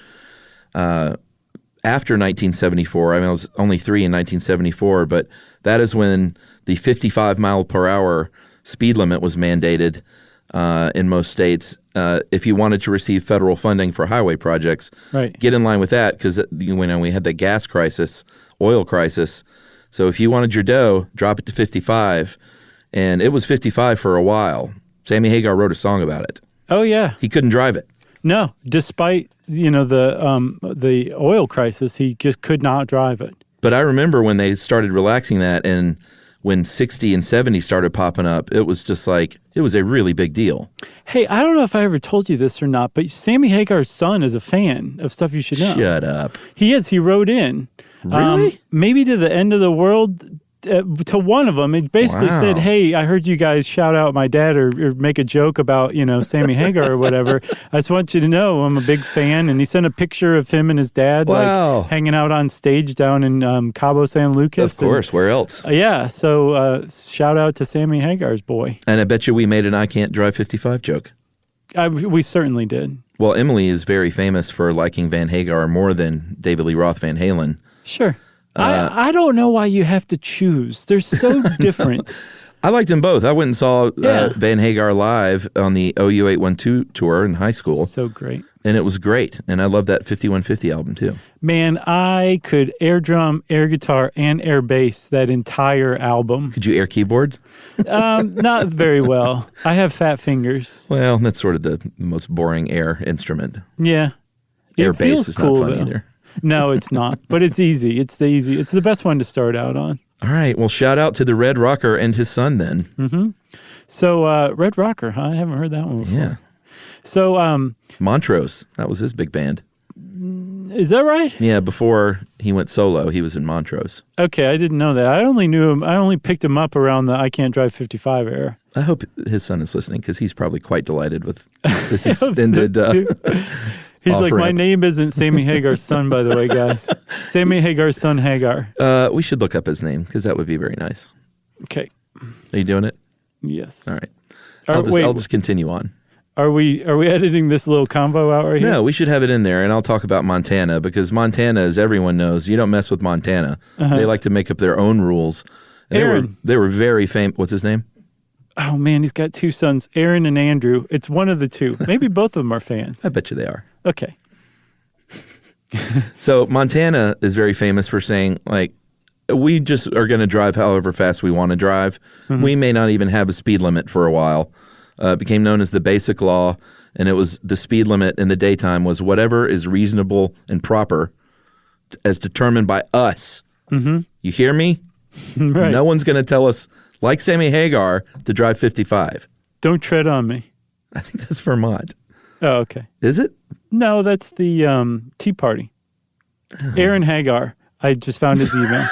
after 1974, I was only 3 in 1974, but that is when the 55 mile per hour speed limit was mandated in most states. If you wanted to receive federal funding for highway projects, right. Get in line with that because we had the gas crisis, oil crisis. So if you wanted your dough, drop it to 55, and it was 55 for a while. Sammy Hagar wrote a song about it. Oh, yeah. He couldn't drive it. No, despite, the oil crisis, he just could not drive it. But I remember when they started relaxing that and when 60 and 70 started popping up, it was just like, it was a really big deal. Hey, I don't know if I ever told you this or not, but Sammy Hagar's son is a fan of Stuff You Should Know. Shut up. He is. He wrote in. Really? Maybe to the end of the world. To one of them, it basically said, hey, I heard you guys shout out my dad or make a joke about, Sammy Hagar or whatever. I just want you to know I'm a big fan. And he sent a picture of him and his dad like hanging out on stage down in Cabo San Lucas. Of course, where else? Yeah, so shout out to Sammy Hagar's boy. And I bet you we made an I Can't Drive 55 joke. We certainly did. Well, Emily is very famous for liking Van Hagar more than David Lee Roth Van Halen. Sure. I don't know why you have to choose. They're so different. I liked them both. I went and saw Van Hagar live on the OU 812 tour in high school. So great. And it was great. And I love that 5150 album too. Man, I could air drum, air guitar, and air bass that entire album. Could you air keyboards? Not very well. I have fat fingers. Well, that's sort of the most boring air instrument. Yeah. Air bass is cool, not fun though. either. No, it's not. But it's easy. It's the best one to start out on. All right. Well, shout out to the Red Rocker and his son then. Mm-hmm. So Red Rocker, huh? I haven't heard that one before. Yeah. So Montrose, that was his big band. Is that right? Yeah, before he went solo, he was in Montrose. Okay, I didn't know that. I only knew him. I only picked him up around the I Can't Drive 55 era. I hope his son is listening because he's probably quite delighted with this extended He's like, off-ramp. my name isn't Sammy Hagar's son, by the way, guys. Sammy Hagar's son, Hagar. We should look up his name because that would be very nice. Okay. Are you doing it? Yes. All right. Wait, I'll just continue on. Are we editing this little convo out right here? No, we should have it in there, and I'll talk about Montana because Montana, as everyone knows, you don't mess with Montana. They like to make up their own rules. And Aaron. They were very famous. What's his name? Oh, man, he's got 2 sons, Aaron and Andrew. It's one of the 2. Maybe both of them are fans. I bet you they are. Okay. So Montana is very famous for saying, like, we just are going to drive however fast we want to drive. Mm-hmm. We may not even have a speed limit for a while. It became known as the Basic Law, and it was the speed limit in the daytime was whatever is reasonable and proper as determined by us. Mm-hmm. You hear me? Right. No one's going to tell us, like Sammy Hagar, to drive 55. Don't tread on me. I think that's Vermont. Oh, okay. Is it? No, that's the Tea Party. Aaron Hagar I just found his email.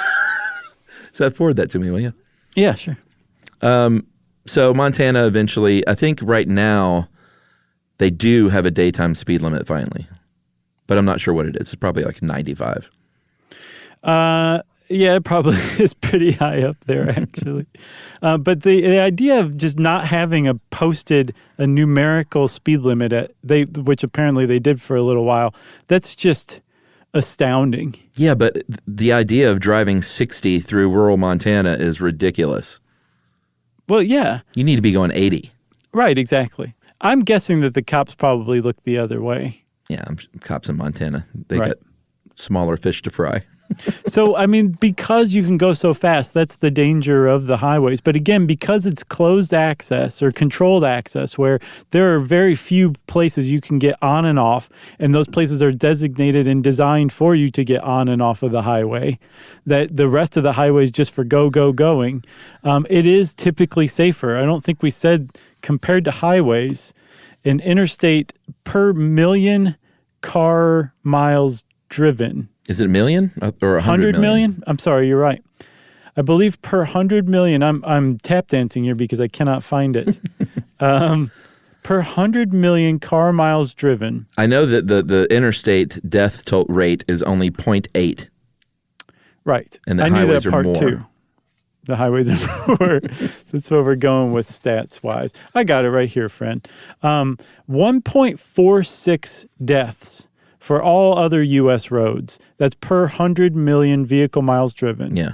So forward that to me, will you? Yeah, sure. So Montana eventually, I think right now, they do have a daytime speed limit finally. But I'm not sure what it is. It's probably like 95. Yeah, it probably is pretty high up there, actually. But the idea of just not having a numerical speed limit which apparently they did for a little while, that's just astounding. Yeah, but the idea of driving 60 through rural Montana is ridiculous. Well, yeah. You need to be going 80. Right, exactly. I'm guessing that the cops probably look the other way. Yeah, cops in Montana. They Right. got smaller fish to fry. So, I mean, because you can go so fast, that's the danger of the highways. But again, because it's closed access or controlled access, where there are very few places you can get on and off, and those places are designated and designed for you to get on and off of the highway, that the rest of the highway is just for going, it is typically safer. I don't think we said, compared to highways, an interstate per million car miles driven. Is it a million or 100 million? I'm sorry, you're right. I believe per 100 million. I'm tap dancing here because I cannot find it. Per 100 million car miles driven. I know that the interstate death toll rate is only 0.8. Right. And the I knew highways that are part more. too. The highways are more. That's what we're going with stats wise. I got it right here, friend. 1.46 deaths for all other U.S. roads. That's per 100 million vehicle miles driven. Yeah.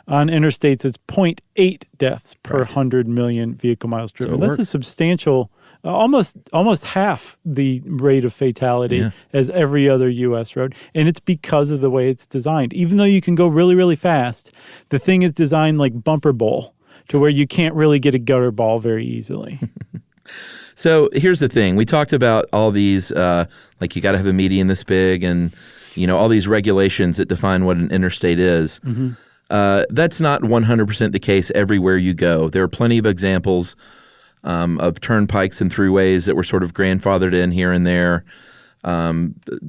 On interstates, it's 0.8 deaths per 100 million vehicle miles driven. So That's a substantial, almost half the rate of fatality as every other U.S. road. And it's because of the way it's designed. Even though you can go really, really fast, the thing is designed like bumper bowl to where you can't really get a gutter ball very easily. So here's the thing. We talked about all these, like you got to have a median this big and, all these regulations that define what an interstate is. Mm-hmm. That's not 100% the case everywhere you go. There are plenty of examples of turnpikes and throughways that were sort of grandfathered in here and there,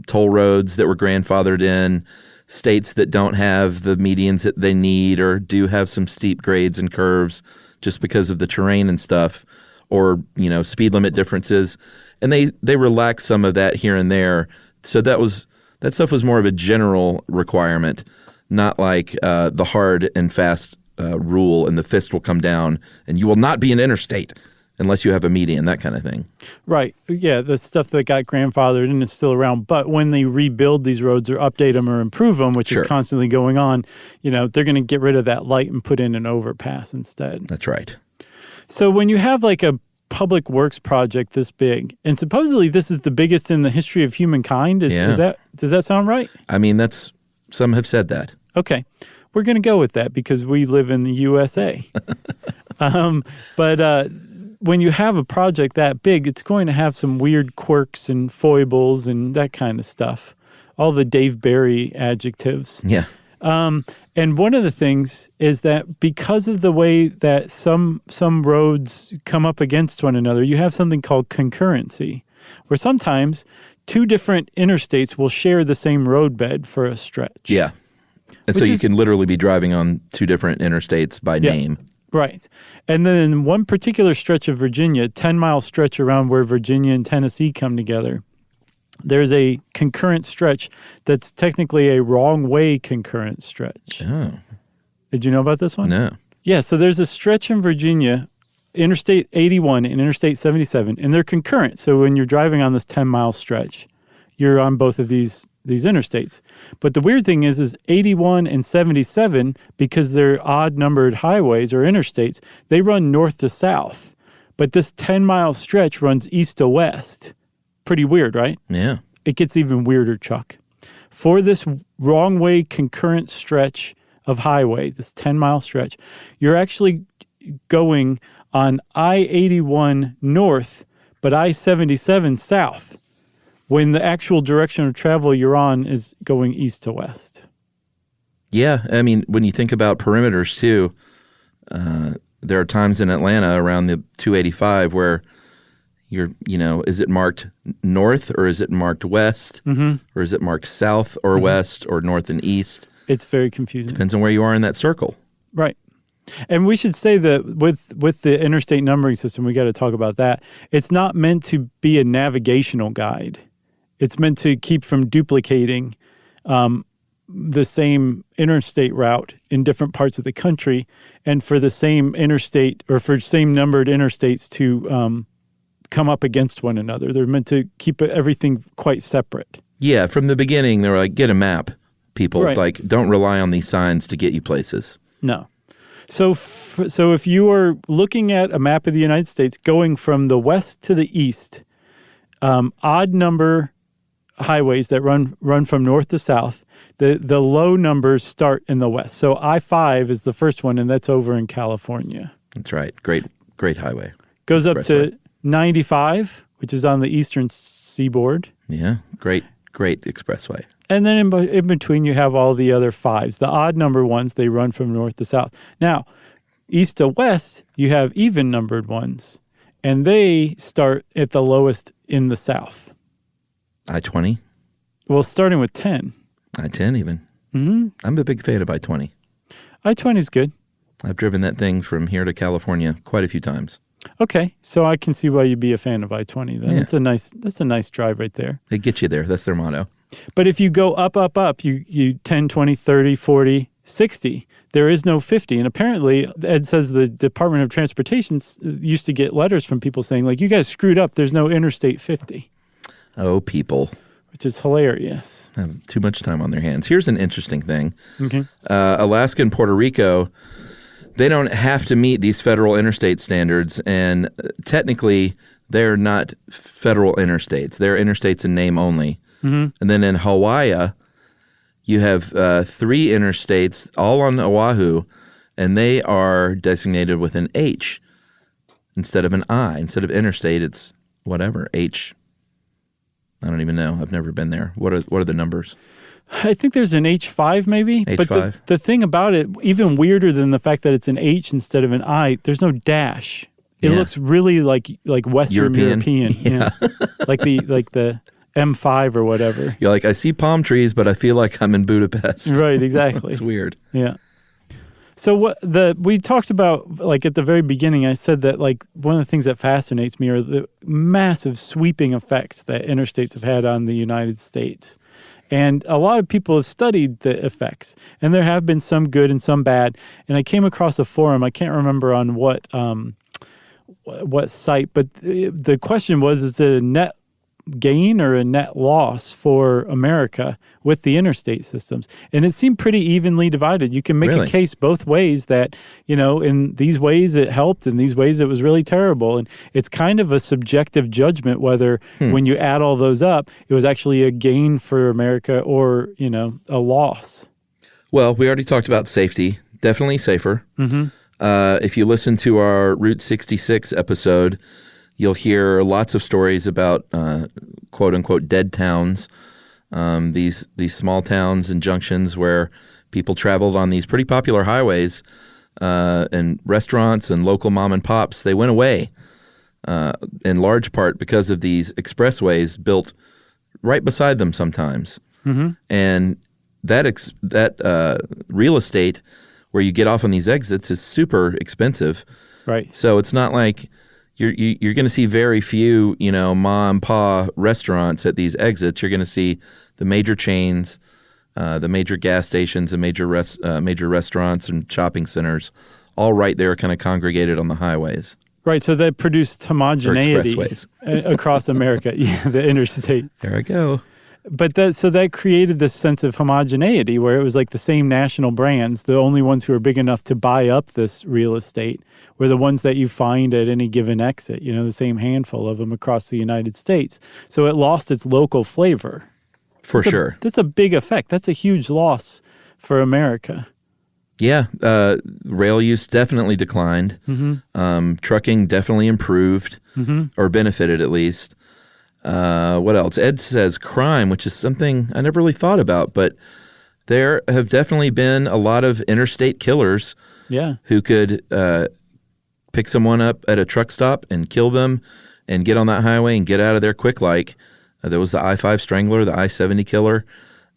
toll roads that were grandfathered in, states that don't have the medians that they need or do have some steep grades and curves just because of the terrain and stuff. Or, speed limit differences. And they relaxed some of that here and there. So that stuff was more of a general requirement, not like the hard and fast rule and the fist will come down and you will not be an interstate unless you have a median, that kind of thing. Right. Yeah, the stuff that got grandfathered and is still around. But when they rebuild these roads or update them or improve them, which is constantly going on, they're going to get rid of that light and put in an overpass instead. That's right. So when you have like a public works project this big, and supposedly this is the biggest in the history of humankind, does that sound right? I mean, some have said that. Okay. We're going to go with that because we live in the USA. But when you have a project that big, it's going to have some weird quirks and foibles and that kind of stuff. All the Dave Barry adjectives. Yeah. And one of the things is that because of the way that some roads come up against one another, you have something called concurrency, where sometimes two different interstates will share the same roadbed for a stretch. Yeah. And so you can literally be driving on two different interstates by name. Right. And then in one particular stretch of Virginia, 10-mile stretch around where Virginia and Tennessee come together, there's a concurrent stretch that's technically a wrong-way concurrent stretch. Oh. Did you know about this one? No. Yeah, so there's a stretch in Virginia, Interstate 81 and Interstate 77, and they're concurrent. So when you're driving on this 10-mile stretch, you're on both of these interstates. But the weird thing is 81 and 77, because they're odd-numbered highways or interstates, they run north to south. But this 10-mile stretch runs east to west. Pretty weird, right? Yeah. It gets even weirder, Chuck. For this wrong-way concurrent stretch of highway, this 10-mile stretch, you're actually going on I-81 north, but I-77 south, when the actual direction of travel you're on is going east to west. Yeah, I mean, when you think about perimeters, too, there are times in Atlanta around the 285 where is it marked north or is it marked west? Mm-hmm. Or is it marked south or west or north and east? It's very confusing. Depends on where you are in that circle. Right. And we should say that with the interstate numbering system, we got to talk about that. It's not meant to be a navigational guide. It's meant to keep from duplicating the same interstate route in different parts of the country, and for the same interstate or for same numbered interstates to come up against one another. They're meant to keep everything quite separate. Yeah, from the beginning, they were like, get a map, people. Right. Like, don't rely on these signs to get you places. No. So if you are looking at a map of the United States going from the west to the east, odd number highways that run from north to south, the low numbers start in the west. So I-5 is the first one, and that's over in California. That's right. Great highway. Goes up to 95, which is on the eastern seaboard. Yeah, great expressway. And then in between, you have all the other fives. The odd number ones, they run from north to south. Now, east to west, you have even numbered ones, and they start at the lowest in the south. I-20? Well, starting with 10. I-10 even. Mm-hmm. I'm a big fan of I-20. I-20 is good. I've driven that thing from here to California quite a few times. Okay, so I can see why you'd be a fan of I-20 then. Yeah. That's a nice drive right there. They get you there. That's their motto. But if you go up, you 10, 20, 30, 40, 60, there is no 50. And apparently, Ed says the Department of Transportation used to get letters from people saying, like, you guys screwed up. There's no Interstate 50. Oh, people. Which is hilarious. Have too much time on their hands. Here's an interesting thing. Okay. Alaska and Puerto Rico, they don't have to meet these federal interstate standards, and technically, they're not federal interstates. They're interstates in name only. Mm-hmm. And then in Hawaii, you have 3 interstates all on Oahu, and they are designated with an H instead of an I. Instead of interstate, it's whatever, H. I don't even know. I've never been there. What are the numbers? I think there's an H5 maybe. H5. But the thing about it, even weirder than the fact that it's an H instead of an I, there's no dash. It looks really like Western European. Yeah. like the M5 or whatever. You're like, I see palm trees, but I feel like I'm in Budapest. Right, exactly. It's weird. Yeah. So we talked about, like at the very beginning, I said that like one of the things that fascinates me are the massive sweeping effects that interstates have had on the United States. And a lot of people have studied the effects, and there have been some good and some bad. And I came across a forum, I can't remember on what site, but the question was, is it a net gain or a net loss for America with the interstate systems? And it seemed pretty evenly divided. You can make a case both ways that, in these ways it helped, in these ways it was really terrible. And it's kind of a subjective judgment whether when you add all those up, it was actually a gain for America or, a loss. Well, we already talked about safety. Definitely safer. Mm-hmm. If you listen to our Route 66 episode, you'll hear lots of stories about quote unquote dead towns, these small towns and junctions where people traveled on these pretty popular highways, and restaurants and local mom and pops, they went away in large part because of these expressways built right beside them sometimes. Mm-hmm. And that real estate where you get off on these exits is super expensive. Right. So it's not like you're going to see very few, ma and pa restaurants at these exits. You're going to see the major chains, the major gas stations, and major restaurants and shopping centers, all right there, kind of congregated on the highways. Right. So that produced homogeneity across America. Yeah, the interstates. There I go. But that created this sense of homogeneity where it was like the same national brands. The only ones who were big enough to buy up this real estate were the ones that you find at any given exit, the same handful of them across the United States. So it lost its local flavor. For sure. That's a big effect. That's a huge loss for America. Yeah. Rail use definitely declined. Mm-hmm. Trucking definitely improved, or benefited at least. What else? Ed says crime, which is something I never really thought about, but there have definitely been a lot of interstate killers who could pick someone up at a truck stop and kill them and get on that highway and get out of there quick like. There was the I-5 strangler, the I-70 killer.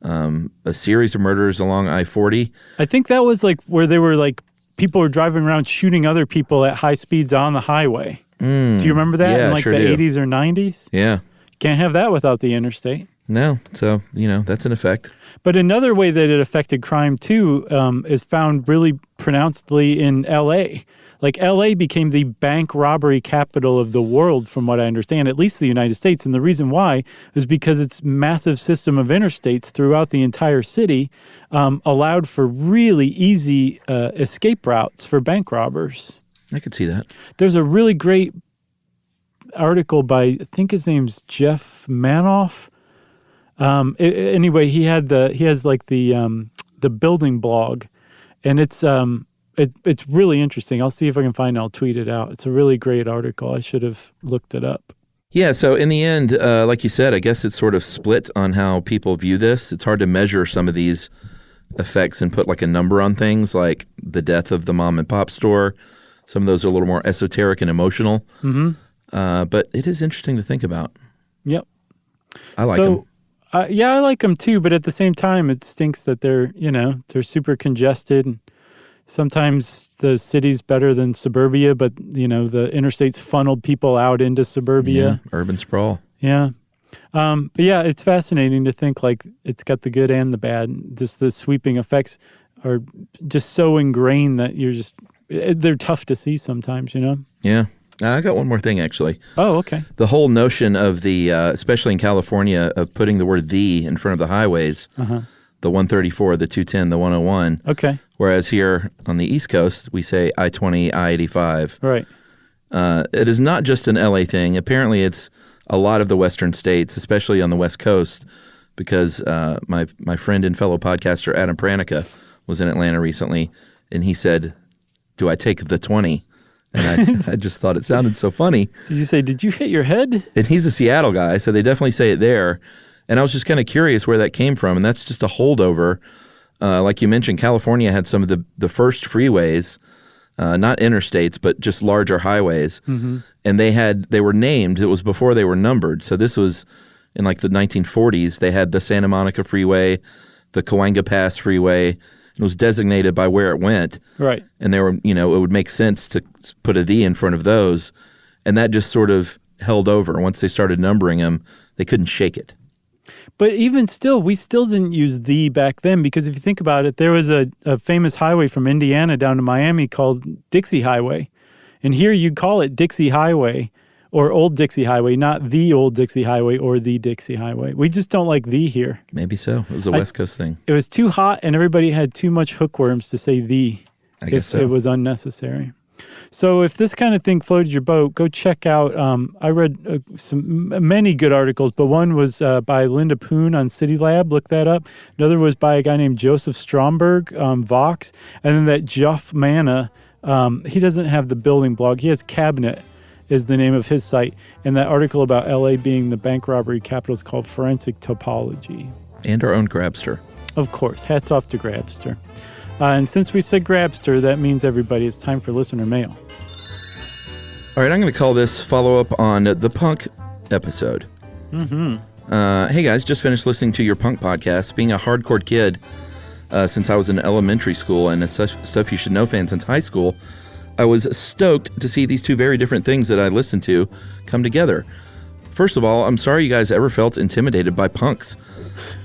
a series of murders along I-40. I think that was like where they were like people were driving around shooting other people at high speeds on the highway. Do you remember that Yeah, in like sure the do. 80s or 90s? Yeah. Can't have that without the interstate. No. So, that's an effect. But another way that it affected crime too is found really pronouncedly in L.A. Like L.A. became the bank robbery capital of the world, from what I understand, at least the United States. And the reason why is because its massive system of interstates throughout the entire city allowed for really easy escape routes for bank robbers. I could see that. There's a really great article by, I think his name's Jeff Manoff. Anyway, he has the building blog, and it's really interesting. I'll see if I can find it. I'll tweet it out. It's a really great article. I should have looked it up. Yeah, so in the end, like you said, I guess it's sort of split on how people view this. It's hard to measure some of these effects and put like a number on things like the death of the mom and pop store. Some of those are a little more esoteric and emotional. Mm-hmm. But it is interesting to think about. Yep. I like them. Yeah, I like them too, but at the same time, it stinks that they're super congested. And sometimes the city's better than suburbia, but, the interstates funneled people out into suburbia. Yeah, urban sprawl. Yeah. But yeah, it's fascinating to think like it's got the good and the bad. Just the sweeping effects are just so ingrained that they're tough to see sometimes, Yeah. I got one more thing, actually. Oh, okay. The whole notion of the, especially in California, of putting the word "the" in front of the highways, the 134, the 210, the 101. Okay. Whereas here on the East Coast, we say I-20, I-85. Right. It is not just an LA thing. Apparently, it's a lot of the Western states, especially on the West Coast, because my friend and fellow podcaster Adam Pranica was in Atlanta recently, and he said, "Do I take the 20?" And I just thought it sounded so funny. Did you say, did you hit your head? And he's a Seattle guy, so they definitely say it there. And I was just kind of curious where that came from. And that's just a holdover. Like you mentioned, California had some of the first freeways, not interstates, but just larger highways. Mm-hmm. And they were named. It was before they were numbered. So this was in like the 1940s. They had the Santa Monica Freeway, the Cahuenga Pass Freeway. It was designated by where it went. Right. And they were, it would make sense to put a "the" in front of those. And that just sort of held over. Once they started numbering them, they couldn't shake it. But even still, we still didn't use "the" back then, because if you think about it, there was a famous highway from Indiana down to Miami called Dixie Highway. And here you call it Dixie Highway or Old Dixie Highway, not the Old Dixie Highway or the Dixie Highway. We just don't like "the" here. Maybe so. It was a West Coast thing. It was too hot and everybody had too much hookworms to say "the." I guess so. It was unnecessary. So if this kind of thing floated your boat, go check out, I read many good articles, but one was by Linda Poon on City Lab. Look that up. Another was by a guy named Joseph Stromberg, Vox. And then that Jeff Manna, he doesn't have the building blog. He has Cabinet is the name of his site. And that article about LA being the bank robbery capital is called Forensic Topology. And our own Grabster. Of course. Hats off to Grabster. And since we said Grabster, that means, everybody, it's time for listener mail. All right, I'm going to call this follow-up on the punk episode. Mm-hmm. Hey, guys, just finished listening to your punk podcast. Being a hardcore kid since I was in elementary school and a Stuff You Should Know fan since high school, I was stoked to see these two very different things that I listened to come together. First of all, I'm sorry you guys ever felt intimidated by punks.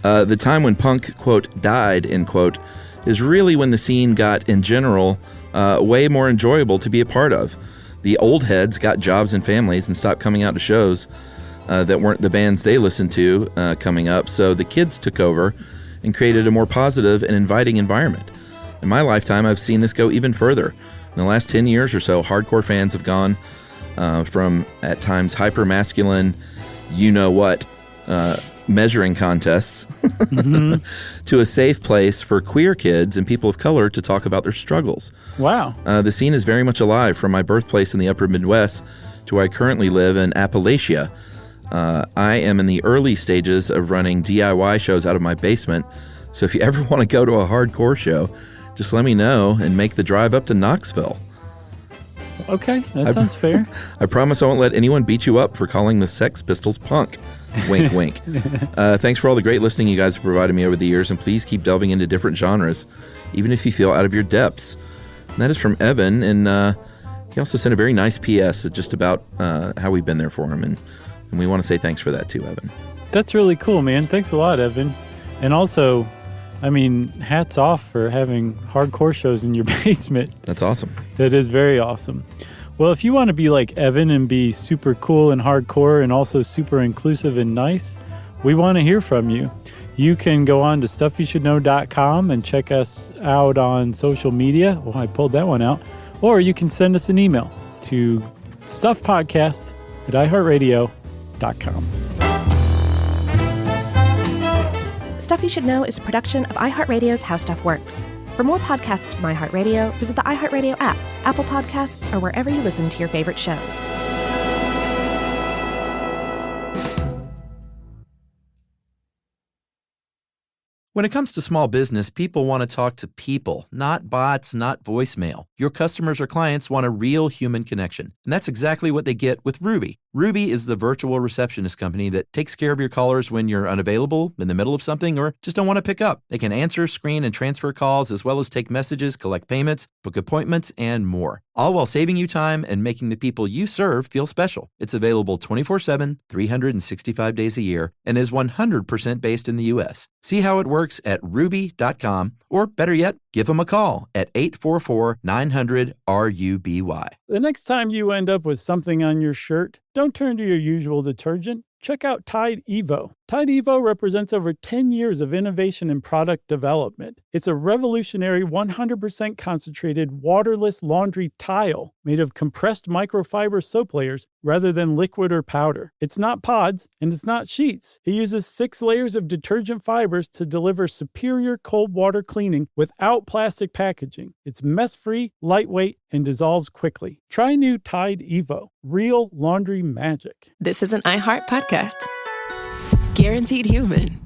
The time when punk, quote, died, end quote, is really when the scene got, in general, way more enjoyable to be a part of. The old heads got jobs and families and stopped coming out to shows that weren't the bands they listened to coming up, so the kids took over and created a more positive and inviting environment. In my lifetime, I've seen this go even further. In the last 10 years or so, hardcore fans have gone from, at times, hyper-masculine, you-know-what, measuring contests mm-hmm. to a safe place for queer kids and people of color to talk about their struggles. Wow. The scene is very much alive, from my birthplace in the upper Midwest to where I currently live in Appalachia. I am in the early stages of running DIY shows out of my basement, so if you ever want to go to a hardcore show, just let me know and make the drive up to Knoxville. Okay, that sounds fair. I promise I won't let anyone beat you up for calling the Sex Pistols punk. Wink, wink. Thanks for all the great listening you guys have provided me over the years, and please keep delving into different genres, even if you feel out of your depths. And that is from Evan, and he also sent a very nice PS just about how we've been there for him, and we want to say thanks for that too, Evan. That's really cool, man. Thanks a lot, Evan. And also, I mean, hats off for having hardcore shows in your basement. That's awesome. That is very awesome. Well, if you want to be like Evan and be super cool and hardcore and also super inclusive and nice, we want to hear from you. You can go on to stuffyoushouldknow.com and check us out on social media. Well, I pulled that one out. Or you can send us an email to stuffpodcast@iheartradio.com. Stuff You Should Know is a production of iHeartRadio's How Stuff Works. For more podcasts from iHeartRadio, visit the iHeartRadio app, Apple Podcasts, or wherever you listen to your favorite shows. When it comes to small business, people want to talk to people, not bots, not voicemail. Your customers or clients want a real human connection, and that's exactly what they get with Ruby. Ruby is the virtual receptionist company that takes care of your callers when you're unavailable, in the middle of something, or just don't want to pick up. They can answer, screen, and transfer calls, as well as take messages, collect payments, book appointments, and more. All while saving you time and making the people you serve feel special. It's available 24/7, 365 days a year, and is 100% based in the U.S. See how it works at ruby.com, or better yet, give them a call at 844-900-RUBY. The next time you end up with something on your shirt, don't turn to your usual detergent. Check out Tide Evo. Tide Evo represents over 10 years of innovation in product development. It's a revolutionary 100% concentrated waterless laundry tile made of compressed microfiber soap layers rather than liquid or powder. It's not pods and it's not sheets. It uses 6 layers of detergent fibers to deliver superior cold water cleaning without plastic packaging. It's mess-free, lightweight, and dissolves quickly. Try new Tide Evo. Real laundry magic. This is an iHeart podcast. Guaranteed human.